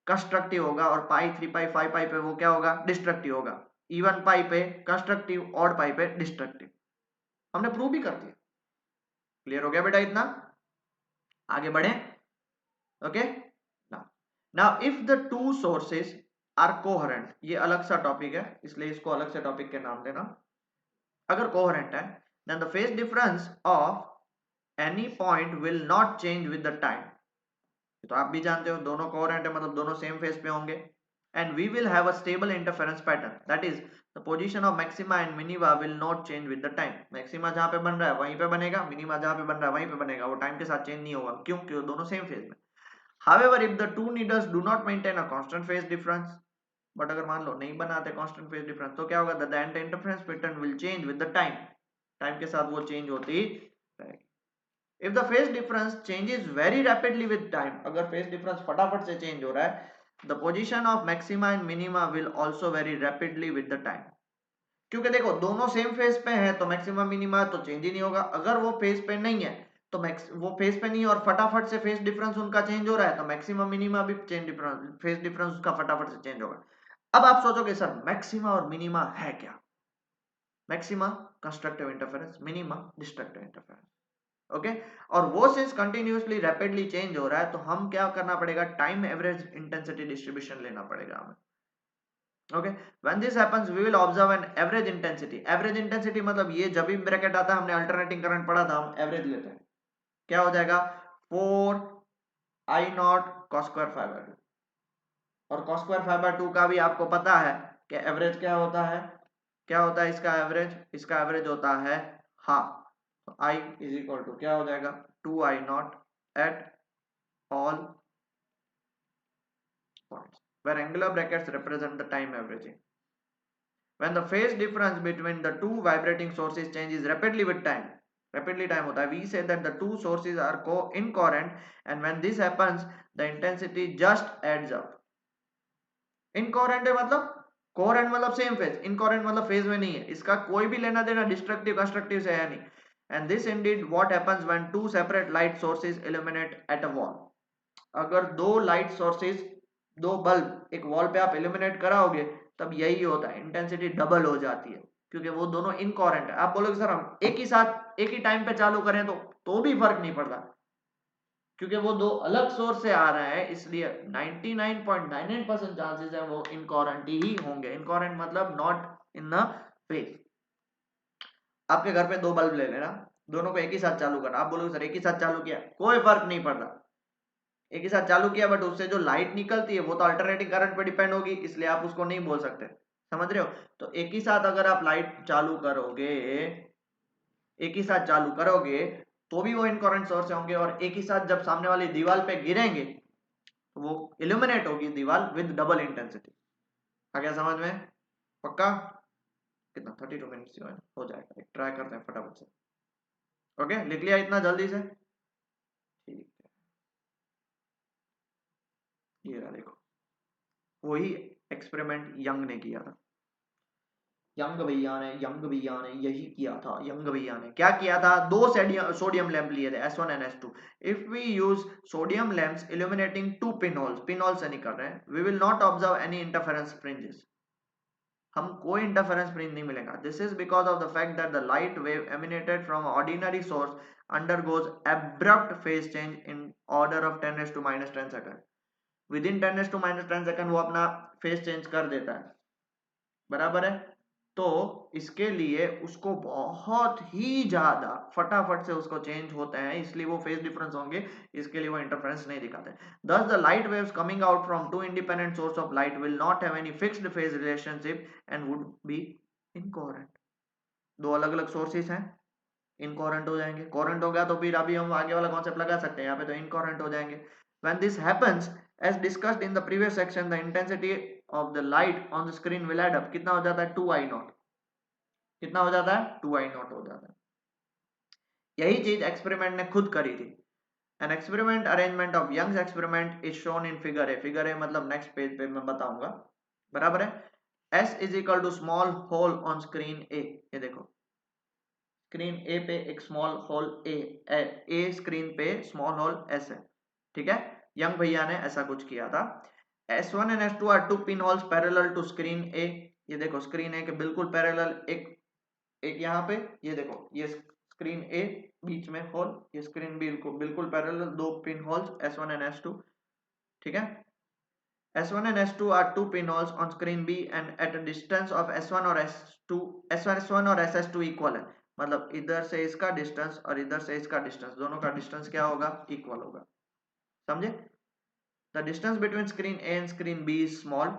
A: कंस्ट्रक्टिव होगा, और पाई 3 पाई 5 पाई पे वो क्या होगा? डिस्ट्रक्टिव होगा। इवन पाई पे कंस्ट्रक्टिव, ऑड पाई पे डिस्ट्रक्टिव, हमने प्रूव भी कर दिया। क्लियर हो गया बेटा इतना? आगे बढ़े? Okay now if the two sources are coherent, ये अलग सा टॉपिक है इसलिए इसको अलग से टॉपिक के नाम देना। अगर कोहेरेंट है then the phase difference of any point will not change with the time. तो आप भी जानते हो दोनों कोहेरेंट है मतलब दोनों सेम फेज पे होंगे। And we will have a stable interference pattern, that is the position of maxima and minima will not change with the time. Maxima जहां पे बन रहा है वहीं पे बनेगा, मिनिमा जहां पे बन रहा है वहीं पे बनेगा, वो टाइम के साथ चेंज नहीं होगा। क्यों? क्यों दोनों सेम फेज में। However, if the two needles do not maintain a constant phase difference, but अगर मान लो नहीं बनाते constant phase difference तो क्या होगा? The interference pattern will change with the time. Time के साथ वो चेंज होती रहेगी। If the phase difference changes very rapidly with time, अगर phase difference फटाफट से चेंज हो रहा है, the position of maxima and minima will also vary rapidly with the time. क्योंकि देखो दोनों सेम फेज पे हैं तो मैक्सिमम मिनिमा तो चेंज ही नहीं होगा। अगर वो फेज पे नहीं है तो वो फेज पे नहीं है और फटाफट से फेज डिफरेंस उनका चेंज हो रहा है तो मैक्सिमम मिनिमा भी चेंज डिफरेंस फेज डिफरेंस उसका फटाफट से चेंज होगा। अब आप सोचोगे सर मैक्सिमा और मिनिमा है क्या? Maxima constructive interference, minima destructive interference. Okay, और वो सिंस कंटिन्यूअसली रैपिडली चेंज हो रहा है तो हम क्या करना पड़ेगा? टाइम एवरेज इंटेंसिटी डिस्ट्रीब्यूशन लेना पड़ेगा हमें। Okay, when this happens we will observe an average intensity. Average intensity मतलब ये जब भी ब्रैकेट आता है, हमने अल्टरनेटिंग करंट पढ़ा था, हम एवरेज लेते हैं, क्या हो जाएगा? 4 आई नॉट कॉस स्क्वायर 5/2। और कॉस स्क्वायर 5/2 का भी आपको पता है कि एवरेज क्या होता है? क्या होता है इसका एवरेज? इसका एवरेज होता है हाफ। तो आई इज इक्वल टू क्या हो जाएगा? 2 I naught at all points where angular brackets represent the time averaging. When the phase difference between the two vibrating sources changes rapidly with time, rapidly time hota hai, we say that the two sources are incoherent, and when this happens the intensity just adds up. Incoherent है मतलब, कोहेरेंट मतलब सेम फेज, इनकोहेरेंट मतलब फेज में नहीं है, इसका कोई भी लेना देना डिस्ट्रक्टिव कंस्ट्रक्टिव से है नहीं। And this indeed what happens when two separate light sources illuminate at a wall. अगर दो लाइट सोर्सेज, दो बल्ब एक वॉल पे आप इल्यूमिनेट कराओगे तब यही होता है, इंटेंसिटी डबल हो जाती है क्योंकि वो दोनों इनकोहेरेंट है। आप बोलोगे सर हम एक ही साथ एक ही टाइम पे चालू करें तो भी फर्क नहीं पड़ता क्योंकि वो दो अलग सोर्स से आ रहे हैं, इसलिए 99.99% चांसेस है वो इनकोहेरेंट ही होंगे। इनकोहेरेंट मतलब नॉट इन द फेज। आपके घर पे दो बल्ब ले लेना, दोनों को एक ही साथ चालू करना, आप बोलोगे सर एक ही साथ चालू किया कोई फर्क नहीं पड़ता, एक ही साथ चालू किया बट उससे जो लाइट निकलती है वो तो अल्टरनेटिंग करंट पे डिपेंड होगी, इसलिए आप उसको नहीं बोल सकते। समझ रहे हो? तो एक ही साथ अगर आप लाइट चालू करोगे, एक ही साथ चालू करोगे तो भी वो इनकरेंट सोर्स होंगे, और एक ही साथ जब सामने वाली दीवार पे गिरेंगे तो वो इल्यूमिनेट होगी दीवार विद डबल इंटेंसिटी। आ गया समझ में? पक्का? कितना 32 मिनट्स हो जाएगा, एक ट्राई करते हैं फटाफट से। ओके, लिख लिया इतना जल्दी से? ठीक है, ये रहा देखो, वही एक्सपेरिमेंट यंग ने किया था। यंग भैया ने यही किया था। यंग भैया ने क्या किया था? दो सोडियम लैंप लिए थे S1 and S2। If we use sodium lamps illuminating two pin hole से निकल रहे हैं, we will not observe any interference fringes. हम कोई इंटरफेरेंस फ्रिंज नहीं मिलेगा। This is because of the fact that the light wave emanated from ordinary source undergoes abrupt phase change in order of 10⁻⁻10 second. Within 10⁻⁻10 second वो अपना फेज चेंज कर देता है, बराबर है? तो इसके लिए उसको बहुत ही ज्यादा फटाफट से उसको चेंज होते हैं, इसलिए वो फेज डिफरेंस होंगे, इसके लिए वो इंटरफेरेंस नहीं दिखाते। thus the light waves coming out from two independent source of light will not have any fixed phase relationship and would be incoherent। दो अलग अलग सोर्सेस हैं, इनकोहेरेंट हो जाएंगे। कोहेरेंट हो गया तो फिर अभी हम आगे वाला कॉन्सेप्ट लगा सकते हैं, यहाँ पे तो इनकोहेरेंट हो जाएंगे। when this happens as discussed in the previous section the intensity of the light on the screen will add up। कितना हो जाता है? 2I0। कितना हो जाता है? 2I0 हो जाता है। यही चीज एक्सपेरिमेंट ने खुद करी थी। An experiment arrangement of Young's experiment is shown in figure A. Figure A मतलब नेक्स्ट पेज पे मैं बताऊंगा, बराबर है? S is equal to small hole on screen A. ये देखो स्क्रीन ए पे एक स्मॉल होल ए स्क्रीन पे स्मॉल होल S है, ठीक है? यंग भैया ने ऐसा कुछ किया था। S1 and S2 are two pin holes parallel to screen A. ये देखो स्क्रीन ए के बिल्कुल पैरेलल एक यहाँ पे, ये देखो ये स्क्रीन ए बीच में होल, ये स्क्रीन बिल्कुल पैरेलल, दो pin holes S1 and S2, ठीक है? S1 and S2 are two pinholes on screen B and at a distance of S1 और S2 S1 और SS2 इक्वल है। मतलब इधर से इसका डिस्टेंस और इधर से इसका डिस्टेंस, दोनों का डिस्टेंस क्या होगा, इक्वल होगा। समझे? The distance between screen A and screen B is small.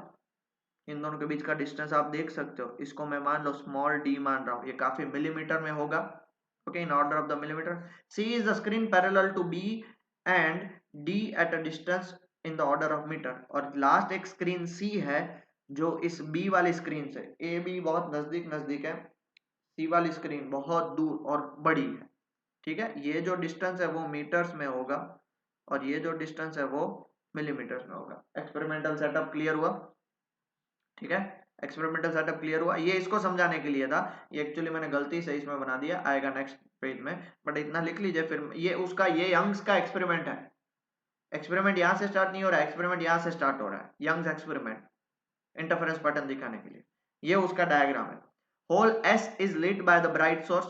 A: इन दोनों के बीच का डिस्टेंस आप देख सकते हो, इसको मैं मान लो स्मॉल डी मान रहा हूं, ये काफी मिलीमीटर में होगा। Okay, in order of the millimetre. C is the screen parallel to B and D at a distance in the order of metre. और लास्ट एक स्क्रीन सी है जो इस बी वाली स्क्रीन से, ए बी बहुत नजदीक नजदीक है, सी वाली स्क्रीन बहुत दूर और बड़ी है। ठीक है, ये जो डिस्टेंस है वो मीटर्स में होगा और ये जो डिस्टेंस है वो मिलीमीटर्स में होगा। एक्सपेरिमेंटल सेटअप क्लियर हुआ? ठीक है, एक्सपेरिमेंटल सेटअप क्लियर हुआ। ये इसको समझाने के लिए था, ये एक्चुअली मैंने गलती से इसमें बना दिया, आएगा नेक्स्ट पेज में, बट इतना लिख लीजिए। फिर ये उसका, ये यंग्स का एक्सपेरिमेंट है। एक्सपेरिमेंट यहाँ से स्टार्ट नहीं हो रहा है, एक्सपेरिमेंट यहाँ से स्टार्ट हो रहा है, यंग्स एक्सपेरिमेंट, इंटरफेरेंस पैटर्न दिखाने के लिए। ये उसका डायग्राम है। Hole S is lit by the bright source,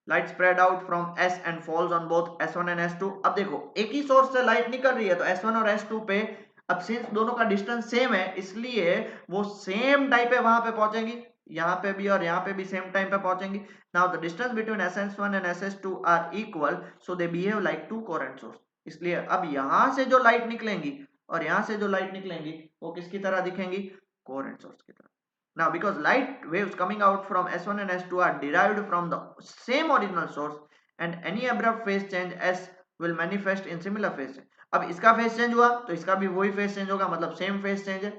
A: light spread out from S and falls on both S1 and S2। अब देखो, एक ही सोर्स से लाइट निकल रही है तो S1 और S2 पे, अब सिंस दोनों का डिस्टेंस सेम है इसलिए वो सेम टाइम पे वहां पे पहुंचेंगी, यहाँ पे भी और यहाँ पे भी सेम टाइम पे पहुंचेंगी। Now the distance between SS1 and SS2 are equal, so they behave like two coherent source. इसलिए अब यहाँ से जो लाइट निकलेंगी और यहाँ से जो लाइट निकलेंगी वो किसकी तरह दिखेंगी, कोहेरेंट सोर्स की तरह। Now, because light waves coming out from S1 and S2 are derived from the same original source, and any abrupt phase change S will manifest in similar phase change. अब इसका फेस चेंज हुआ तो इसका भी वही फेस चेंज होगा, मतलब सेम फेस चेंज है,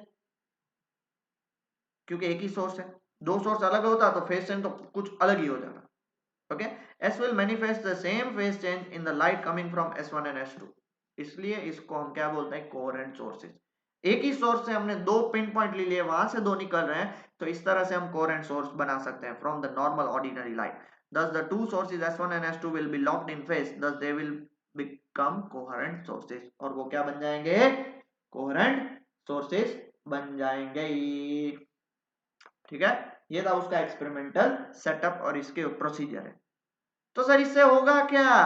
A: क्योंकि एक ही सोर्स है। दो सोर्स अलग होता तो फेस चेंज तो कुछ अलग ही हो जाता। Okay, S will manifest the same phase change in the light coming from S1 and S2, इसलिए इसको हम क्या बोलते हैं, कोहेरेंट सोर्सेज। एक ही सोर्स से हमने दो पिन पॉइंट ले लिए, वहां से दो निकल रहे हैं, तो इस तरह से हम कोहेरेंट सोर्स बना सकते हैं from the normal ordinary light. thus the two sources S1 and S2 will be locked in phase, thus they will become coherent sources, और वो क्या बन जाएंगे, कोहेरेंट सोर्सेज बन जाएंगे। ठीक है, ये था उसका एक्सपेरिमेंटल सेटअप और इसके प्रोसीजर है। तो सर इससे होगा क्या,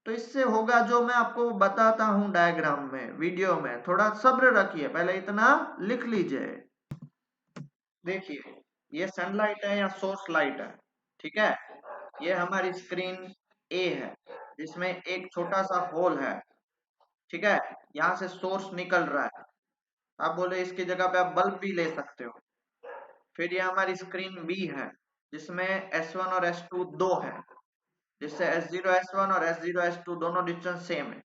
A: तो इससे होगा जो मैं आपको बताता हूं डायग्राम में, वीडियो में, थोड़ा सब्र रखिए, पहले इतना लिख लीजिए। देखिए, ये सनलाइट है या सोर्स लाइट है, ठीक है, ये हमारी स्क्रीन ए है जिसमें एक छोटा सा होल है, ठीक है, यहाँ से सोर्स निकल रहा है। आप बोले इसकी जगह पे आप बल्ब भी ले सकते हो। फिर ये हमारी स्क्रीन बी है जिसमें S1 और S2 दो है, जिससे S0 S1 और S0 S2 दोनों डिस्टेंस सेम है।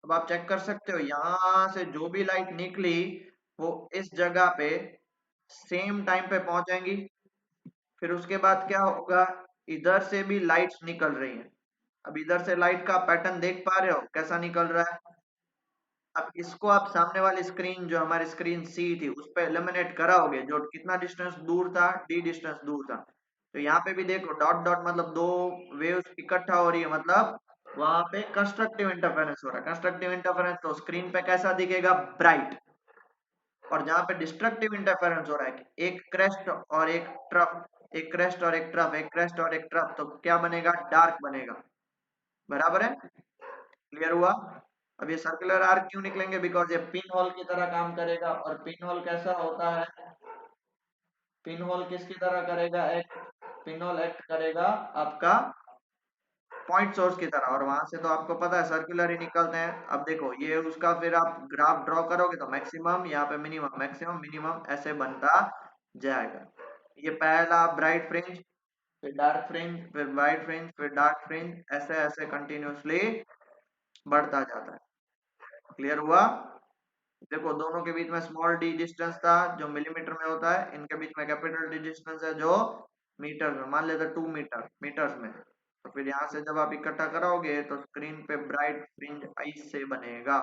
A: अब आप चेक कर सकते हो, यहाँ से जो भी लाइट निकली वो इस जगह पे सेम टाइम पे पहुंचेंगी। फिर उसके बाद क्या होगा, इधर से भी लाइट्स निकल रही हैं। अब इधर से लाइट का पैटर्न देख पा रहे हो कैसा निकल रहा है। अब इसको आप सामने वाली स्क्रीन, जो हमारी स्क्रीन सी थी, उस पर एलिमिनेट कराओगे, जो कितना डिस्टेंस दूर था, डी डिस्टेंस दूर था, तो यहाँ पे भी देखो डॉट डॉट, मतलब दो वेव्स इकट्ठा हो रही है, मतलब वहां पे कंस्ट्रक्टिव इंटरफेरेंस हो रहा है। कंस्ट्रक्टिव इंटरफेरेंस तो स्क्रीन पे कैसा दिखेगा, ब्राइट। और जहाँ पे डिस्ट्रक्टिव इंटरफेरेंस हो रहा है, एक क्रेस्ट और एक ट्रफ, एक क्रेस्ट और एक ट्रफ, एक क्रेस्ट और एक ट्रफ, तो क्या बनेगा, डार्क बनेगा। बराबर है, क्लियर हुआ? अब ये सर्कुलर आर्क क्यों निकलेंगे, बिकॉज ये पिन होल की तरह काम करेगा। और पिन होल कैसा होता है, पिन होल किसकी तरह करेगा, एक पिन होल एक्ट करेगा आपका पॉइंट सोर्स की तरह, और वहां से तो आपको पता है सर्कुलर ही निकलते हैं। अब देखो ये उसका, फिर आप ग्राफ ड्रॉ करोगे तो मैक्सिमम, यहाँ पे मिनिमम, मैक्सिमम मिनिमम ऐसे बनता जाएगा। ये पहला ब्राइट फ्रिंज, फिर डार्क फ्रिंज, फिर ब्राइट फ्रिंज, फिर डार्क फ्रिंज, ऐसे ऐसे कंटिन्यूसली बढ़ता जाता है। क्लियर हुआ? देखो दोनों के बीच में स्मॉल डी डिस्टेंस था जो मिलीमीटर में होता है, इनके बीच में कैपिटल डी डिस्टेंस है जो मीटर में, मान लेते 2 मीटर, मीटर्स में। तो फिर यहाँ से जब आप इकट्ठा कराओगे तो स्क्रीन पे ब्राइट फ्रिंज ऐसे बनेगा।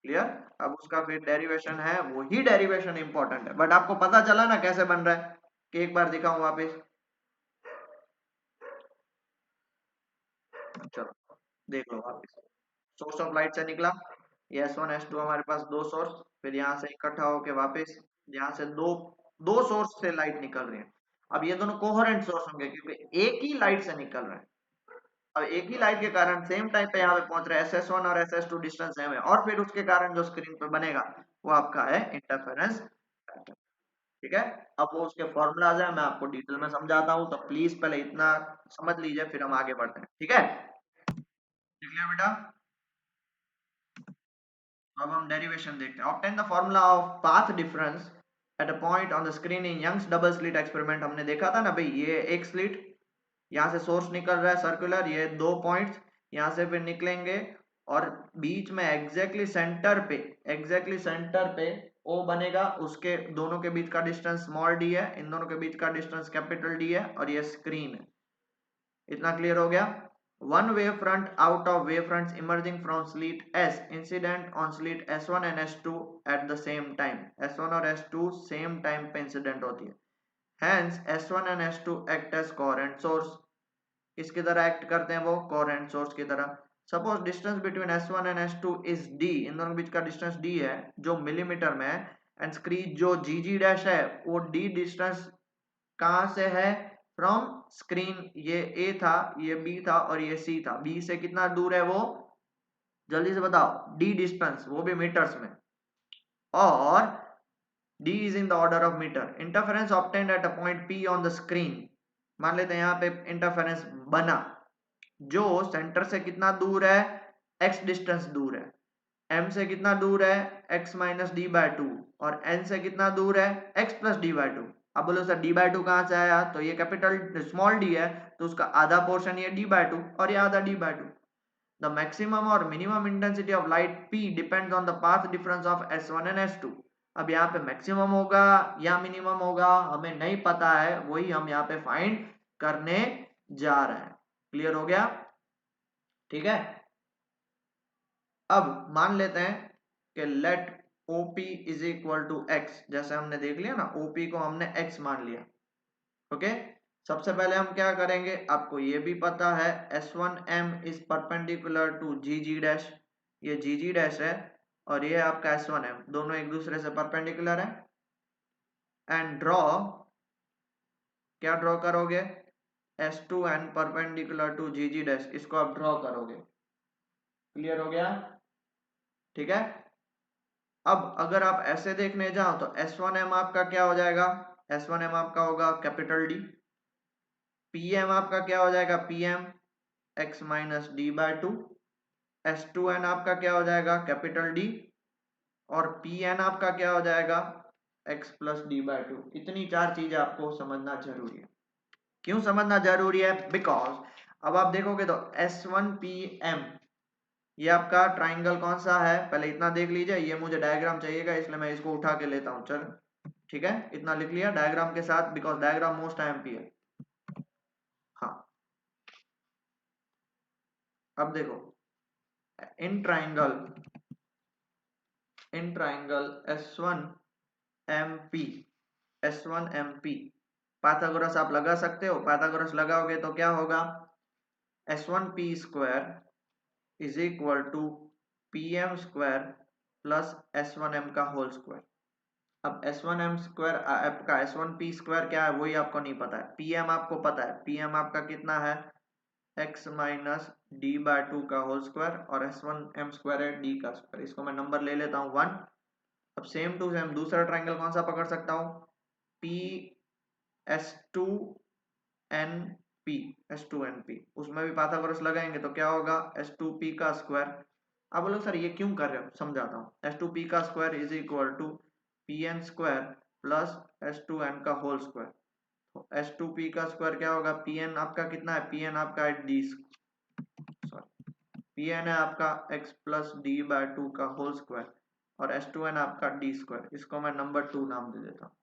A: क्लियर? अब उसका फिर डेरिवेशन है, वही डेरिवेशन इंपॉर्टेंट है, बट आपको पता चला ना कैसे बन रहा है, कि एक बार दिखाऊं वापिस। चलो देख लो वापिस। सोर्स ऑफ लाइट से निकला, ये S1 S2 हमारे पास दो सोर्स, फिर यहाँ से इकट्ठा होके वापस यहाँ से दो दो सोर्स से लाइट निकल रही है। अब ये दोनों कोहेरेंट सोर्स होंगे क्योंकि एक ही लाइट से निकल रहे हैं। अब एक ही लाइट के कारण सेम टाइम पे यहाँ पे पहुंच रहे हैं, SS1 और SS2 डिस्टेंस सेम है, और फिर उसके कारण जो स्क्रीन पे बनेगा वो आपका है इंटरफेरेंस पैटर्न। ठीक है, अब वो उसके फॉर्मूलाज है, मैं आपको डिटेल में समझाता हूँ, तो प्लीज पहले इतना समझ लीजिए फिर हम आगे बढ़ते हैं। ठीक है, देख लिया बेटा। अब हम डेरिवेशन देखते हैं। Obtain the formula of path difference at a point on the screen in Young's double slit experiment. हमने देखा था ना भाई, ये एक स्लिट, यहाँ से सोर्स निकल रहा है सर्कुलर, ये दो पॉइंट्स यहाँ से फिर निकलेंगे, और बीच में एग्जैक्टली सेंटर पे ओ बनेगा, उसके दोनों के बीच का डिस्टेंस स्मॉल डी है, इन दोनों के बीच का डिस्टेंस कैपिटल डी है, और ये स्क्रीन है। इतना क्लियर हो गया। One wave front out of wave fronts emerging from slit S incident on slit S1 and S2 at the same time. S1 और S2 सेम टाइम पे इंसिडेंट होती है, hence S1 and S2 act as coherent source। किसकी तरह एक्ट करते हैं वो, कोहेरेंट सोर्स की तरह। Suppose distance between S1 and S2 is D, इन दोनों के बीच का डिस्टेंस D है जो मिलीमीटर में है, एंड स्क्रीन जो GG डैश है वो D डिस्टेंस कहां से है, फ्रॉम स्क्रीन, ये A था, ये B था और ये C था, B से कितना दूर है वो, जल्दी से बताओ, D डिस्टेंस, वो भी मीटर्स में, और D is in the order of meter। Interference obtained at a point P on the screen, मान लेते हैं यहाँ पे इंटरफेरेंस बना, जो सेंटर से कितना दूर है, x डिस्टेंस दूर है, m से कितना दूर है, x minus D by to, और n से कितना दूर है, x plus D by to. अब बोलो सर डी बाय टू कहाँ से आया, तो ये कैपिटल स्मॉल डी है, तो उसका आधा पोर्शन ये डी बाय टू और ये आधा D by two. The maximum और minimum intensity of light P depends on the path difference of S1 and S2। अब यहाँ पे मैक्सिमम होगा या मिनिमम होगा हमें नहीं पता है, वही हम यहाँ पे फाइंड करने जा रहे हैं। क्लियर हो गया, ठीक है। अब मान लेते हैं कि let OP is equal to x, जैसे हमने देख लिया ना, OP को हमने x मान लिया। ओके, सबसे पहले हम क्या करेंगे, आपको ये भी पता है S1M is perpendicular to GG dash, ये GG डैश है और ये आपका S1M, दोनों एक दूसरे से परपेंडिकुलर है। एंड ड्रॉ, क्या ड्रॉ करोगे, S2N perpendicular to GG dash, इसको आप ड्रॉ करोगे। क्लियर हो गया, ठीक है। अब अगर आप ऐसे देखने जाओ तो S1M आपका क्या हो जाएगा, S1M आपका होगा कैपिटल D, PM आपका क्या हो जाएगा, PM x minus D by to, S2N आपका क्या हो जाएगा, कैपिटल D, और PN आपका क्या हो जाएगा, x plus D by to. इतनी चार चीजें आपको समझना जरूरी है। क्यों समझना जरूरी है, बिकॉज अब आप देखोगे तो S1PM, ये आपका ट्राइंगल कौन सा है, पहले इतना देख लीजिए, ये मुझे डायग्राम चाहिएगा इसलिए मैं इसको उठा के लेता हूं, चल ठीक है, इतना लिख लिया डायग्राम के साथ, बिकॉज डायग्राम मोस्ट IMP है। हाँ, अब देखो, in triangle S1MP, S1MP Pythagoras आप लगा सकते हो, पाइथागोरस लगाओगे तो क्या होगा, S1P square is equal to PM square plus S1M का होल स्क्वायर। अब S1M स्क्वायर आपका S1P स्क्वायर क्या है वही आपको नहीं पता है, PM आपको पता है, PM आपका कितना है, x minus D by two का होल स्क्वायर, और S1M स्क्वायर है d का स्क्वायर, इसको मैं नंबर ले लेता हूँ 1। अब सेम टू सेम दूसरा ट्राइंगल कौन सा पकड़ सकता हूँ, S2NP, उसमें भी पाइथागोरस लगाएंगे तो क्या होगा, S2P का स्क्वायर। अब बोलो सर ये क्यों कर रहे हो, समझाता हूँ, S2P का square is equal to PN square plus S2N का होल स्क्वायर। तो S2P का स्क्वायर क्या होगा, PN आपका कितना है, PN आपका है D, सॉरी PN है आपका x plus D by two का होल स्क्वायर, और S2N आपका D स्क्वायर, इसको मैं नंबर 2 नाम दे देता हूँ।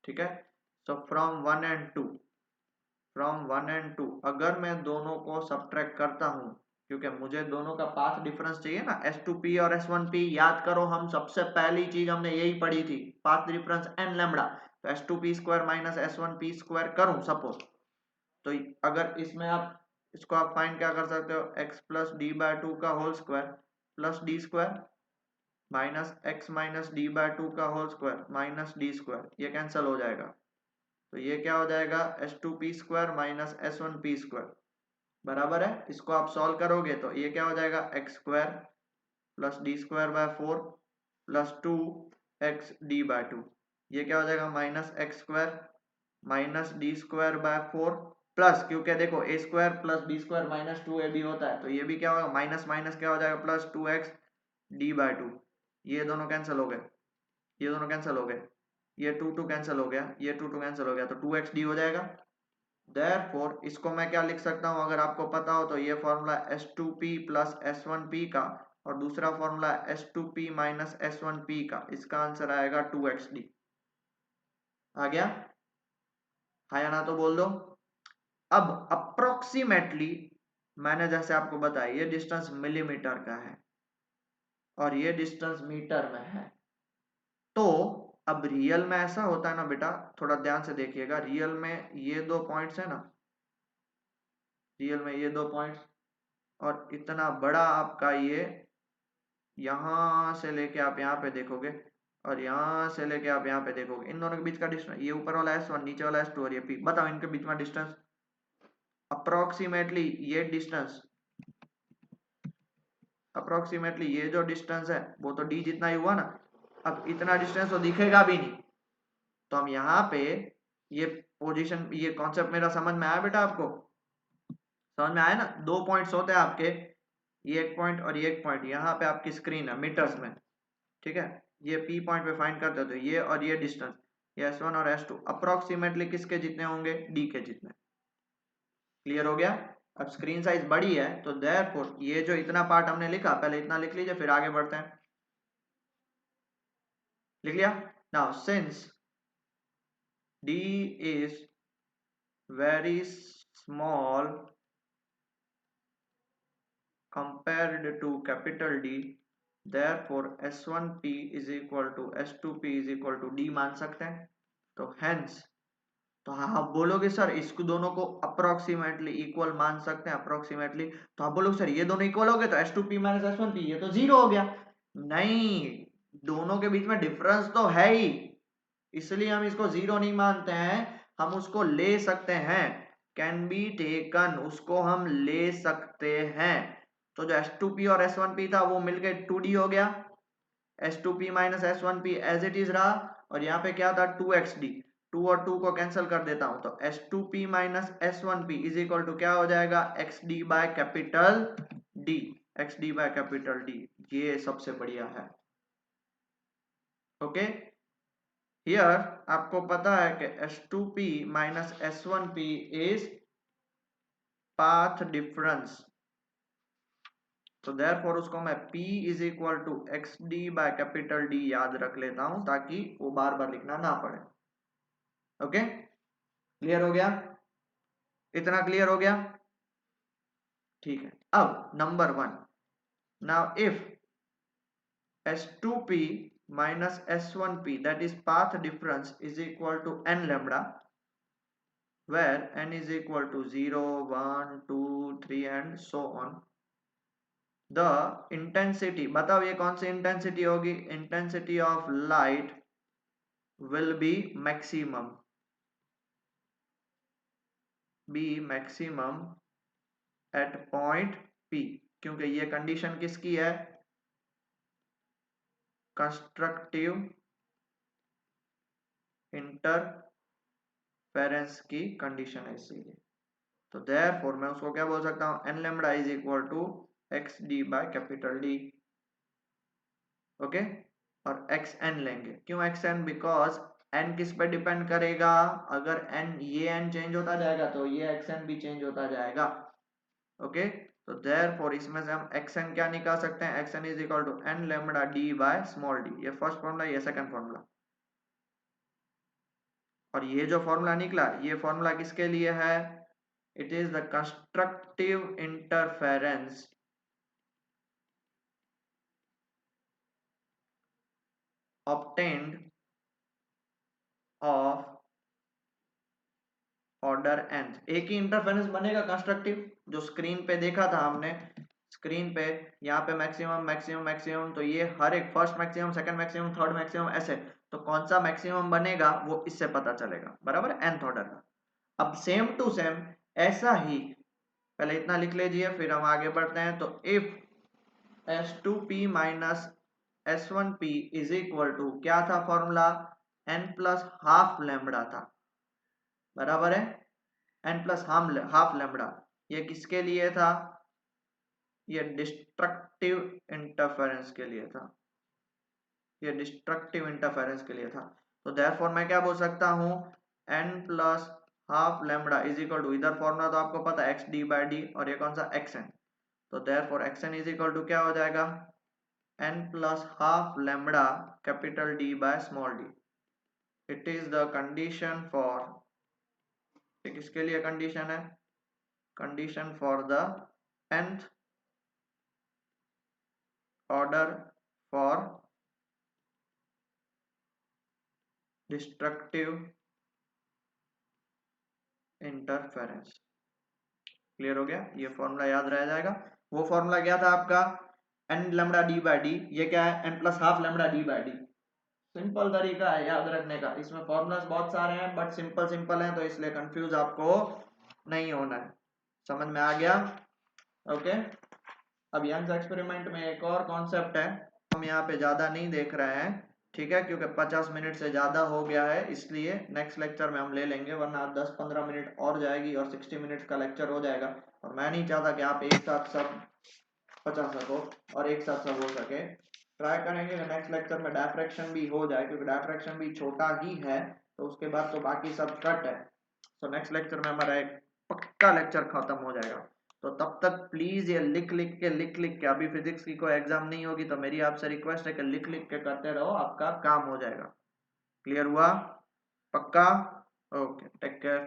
A: ठीक है, so from one and two अगर मैं दोनों को सब्ट्रैक्ट करता हूँ, क्योंकि मुझे दोनों का पाथ डिफरेंस चाहिए ना, S2P और S1P, याद करो हम सबसे पहली चीज हमने यही पढ़ी थी, पाथ डिफरेंस n लैम्डा, तो S2P square minus S1P square करूं सपोज, तो अगर इसमें आप इसको आप फाइंड क्या कर सकते हो, x plus D by two का whole square plus D square minus x minus D by two का whole square minus D square, ये कैंसिल हो जाएगा, तो ये क्या हो जाएगा, S2P square minus S1P square. बराबर है, इसको आप सॉल्व करोगे तो ये क्या हो जाएगा, X square plus D square by 4 plus 2x d/2, ये क्या हो जाएगा minus X square minus D square by 4 plus, क्योंकि देखो A square plus B square minus 2ab होता है, तो ये भी क्या होगा माइनस माइनस क्या हो जाएगा प्लस 2x d/2, ये दोनों कैंसिल हो गए, ये दोनों कैंसिल हो गए, ये 2 कैंसिल हो गया, ये 2 कैंसिल हो गया, तो 2xd हो जाएगा। देयरफॉर इसको मैं क्या लिख सकता हूं, अगर आपको पता हो तो ये फॉर्मूला S2p प्लस S1p का और दूसरा फॉर्मूला S2p माइनस S1p का, इसका आंसर आएगा 2xd। आ गया, हाँ या ना तो बोल दो। अब अप्रोक्सीमेटली मैंने जैसे आपको बताया ये डिस्टेंस मिलीमीटर का है और ये डिस्टेंस मीटर में है, तो अब रियल में ऐसा होता है ना बेटा, थोड़ा ध्यान से देखिएगा, रियल में ये दो पॉइंट्स है ना, रियल में ये दो पॉइंट्स और इतना बड़ा आपका ये, यहां से लेके आप यहाँ पे देखोगे और यहां से लेके आप यहाँ पे देखोगे, इन दोनों के बीच का डिस्टेंस, ये ऊपर वाला S1 नीचे वाला S2 और ये P, बताओ इनके बीच में डिस्टेंस अप्रोक्सीमेटली, ये डिस्टेंस अप्रोक्सीमेटली ये जो डिस्टेंस है वो तो d जितना ही हुआ ना। अब इतना डिस्टेंस तो दिखेगा भी नहीं, तो हम यहाँ पे ये पोजीशन, ये कॉन्सेप्ट मेरा समझ में आया बेटा आपको, समझ में आया ना, दो पॉइंट्स होते हैं आपके, ये एक पॉइंट और ये एक पॉइंट, यहाँ पे आपकी स्क्रीन है मीटर्स में, ठीक है, ये P पॉइंट पे फाइंड करते हो तो ये और ये डिस्टेंस, ये S1 और S2 अप्रोक्सीमेटली किसके जितने होंगे, D के जितने। क्लियर हो गया। अब स्क्रीन साइज बड़ी है तो देयरफॉर ये जो इतना पार्ट हमने लिखा, पहले इतना लिख लीजिए फिर आगे बढ़ते हैं। लिख लिया। Now since D is very small compared to capital D, therefore S1p is equal to S2p is equal to D मान सकते हैं। तो hence, तो हाँ आप बोलोगे सर इसको दोनों को अप्रोक्सीमेटली इक्वल मान सकते हैं, अप्रोक्सीमेटली, तो आप बोलोगे सर ये दोनों इक्वल हो गए तो S2p माइनस S1p ये तो जीरो हो गया। नहीं, दोनों के बीच में डिफरेंस तो है ही, इसलिए हम इसको जीरो नहीं मानते हैं, हम उसको ले सकते हैं, कैन बी टेकन, उसको हम ले सकते हैं। तो जो S2p और S1p था वो मिलके 2d हो गया, S2p minus S1p as it is रहा, और यहाँ पे क्या था 2xd, 2 और 2 को कैंसिल कर देता हूं तो S2p minus S1p is equal to क्या हो जाएगा, xd by capital D, xd by capital D, ये सबसे बढ़िया है। ओके, हियर आपको पता है कि S2p minus S1p is path difference, तो देयरफॉर उसको मैं P is equal to XD by capital D याद रख लेता हूं ताकि वो बार बार लिखना ना पड़े। ओके, क्लियर हो गया, इतना क्लियर हो गया, ठीक है। अब number 1, now if S2p minus S1p that is path difference is equal to n lambda, where n is equal to 0 1 2 3 and so on, the intensity, बताओ ये कौन सी इंटेंसिटी होगी, intensity of light will be maximum at point P, क्योंकि ये कंडीशन किसकी है, कंस्ट्रक्टिव इंटरफेरेंस की कंडीशन है, इसीलिए तो देयरफॉर मैं उसको क्या बोल सकता हूं, n lambda is equal to XD by capital D। Okay, और xn लेंगे, क्यों xn, बिकॉज n किस पे डिपेंड करेगा, अगर n ये n चेंज होता जाएगा तो ये xn भी चेंज होता जाएगा। ओके, तो देयरफॉर इसमें से हम xn क्या निकाल सकते हैं, xn is equal to n lambda D by small d, ये फर्स्ट फॉर्मूला, ये सेकंड फॉर्मूला, और ये जो फॉर्मूला निकला ये फॉर्मूला किसके लिए है, it is the constructive interference obtained of order n, एक ही इंटरफेरेंस बनेगा कंस्ट्रक्टिव, जो स्क्रीन पे देखा था हमने, स्क्रीन पे यहाँ पे मैक्सिमम मैक्सिमम मैक्सिमम, तो ये हर एक first maximum second maximum third maximum ऐसे, तो कौन सा मैक्सिमम बनेगा वो इससे पता चलेगा, बराबर nth ऑर्डर का। अब सेम टू सेम ऐसा ही पहले इतना लिख लीजिए, फिर हम आगे बढ़ते हैं। तो if S2P minus S1P is equal to, क्या था formula, n plus half lambda था, बराबर है, n प्लस हाफ लेमड़ा। ये किसके लिए था, ये डिस्ट्रक्टिव इंटरफेरेंस के लिए था, ये डिस्ट्रक्टिव इंटरफेरेंस के लिए था। तो देयरफॉर मैं क्या बोल सकता हूं, n plus half lambda is equal to, इधर फॉर्मूला तो आपको पता है x d बाई डी, और ये कौन सा xn। तो therefore xn is equal to क्या हो जाएगा, n plus half lambda capital D by small d। It is the condition for, किसके लिए कंडीशन है, condition for the nth order for destructive interference. Clear हो गया, ये फॉर्मूला याद रह जाएगा। वो फॉर्मूला क्या था आपका, n lambda d by D, ये क्या है, n plus half lambda d by D. Simple तरीका है याद रखने का, इसमें फॉर्मूलाज बहुत सारे हैं बट सिंपल सिंपल हैं, तो इसलिए कंफ्यूज आपको नहीं होना है। समझ में आ गया, ओके। अब यंग्स एक्सपेरिमेंट में एक और कॉन्सेप्ट है, हम यहाँ पे ज्यादा नहीं देख रहे हैं, ठीक है, क्योंकि 50 मिनट से ज्यादा हो गया है, इसलिए नेक्स्ट लेक्चर में हम ले लेंगे, वरना 10-15 मिनट और जाएगी और 60 मिनट का लेक्चर हो जाएगा, और मैं नहीं चाहता कि आप एक साथ सब बचा सको और एक साथ सब हो सके। ट्राई करेंगे नेक्स्ट लेक्चर में डायफ्रैक्शन भी हो जाए, क्योंकि डायफ्रैक्शन भी छोटा ही है, तो उसके बाद तो बाकी सब कट है। तो नेक्स्ट लेक्चर में हमारा एक पक्का लेक्चर खत्म हो जाएगा। तो तब तक प्लीज ये लिख लिख के, अभी फिजिक्स की कोई एग्जाम नहीं होगी, तो मेरी आपसे रिक्वेस्ट है कि लिख लिख के करते रहो, आपका काम हो जाएगा। क्लियर हुआ, पक्का, ओके, टेक केयर।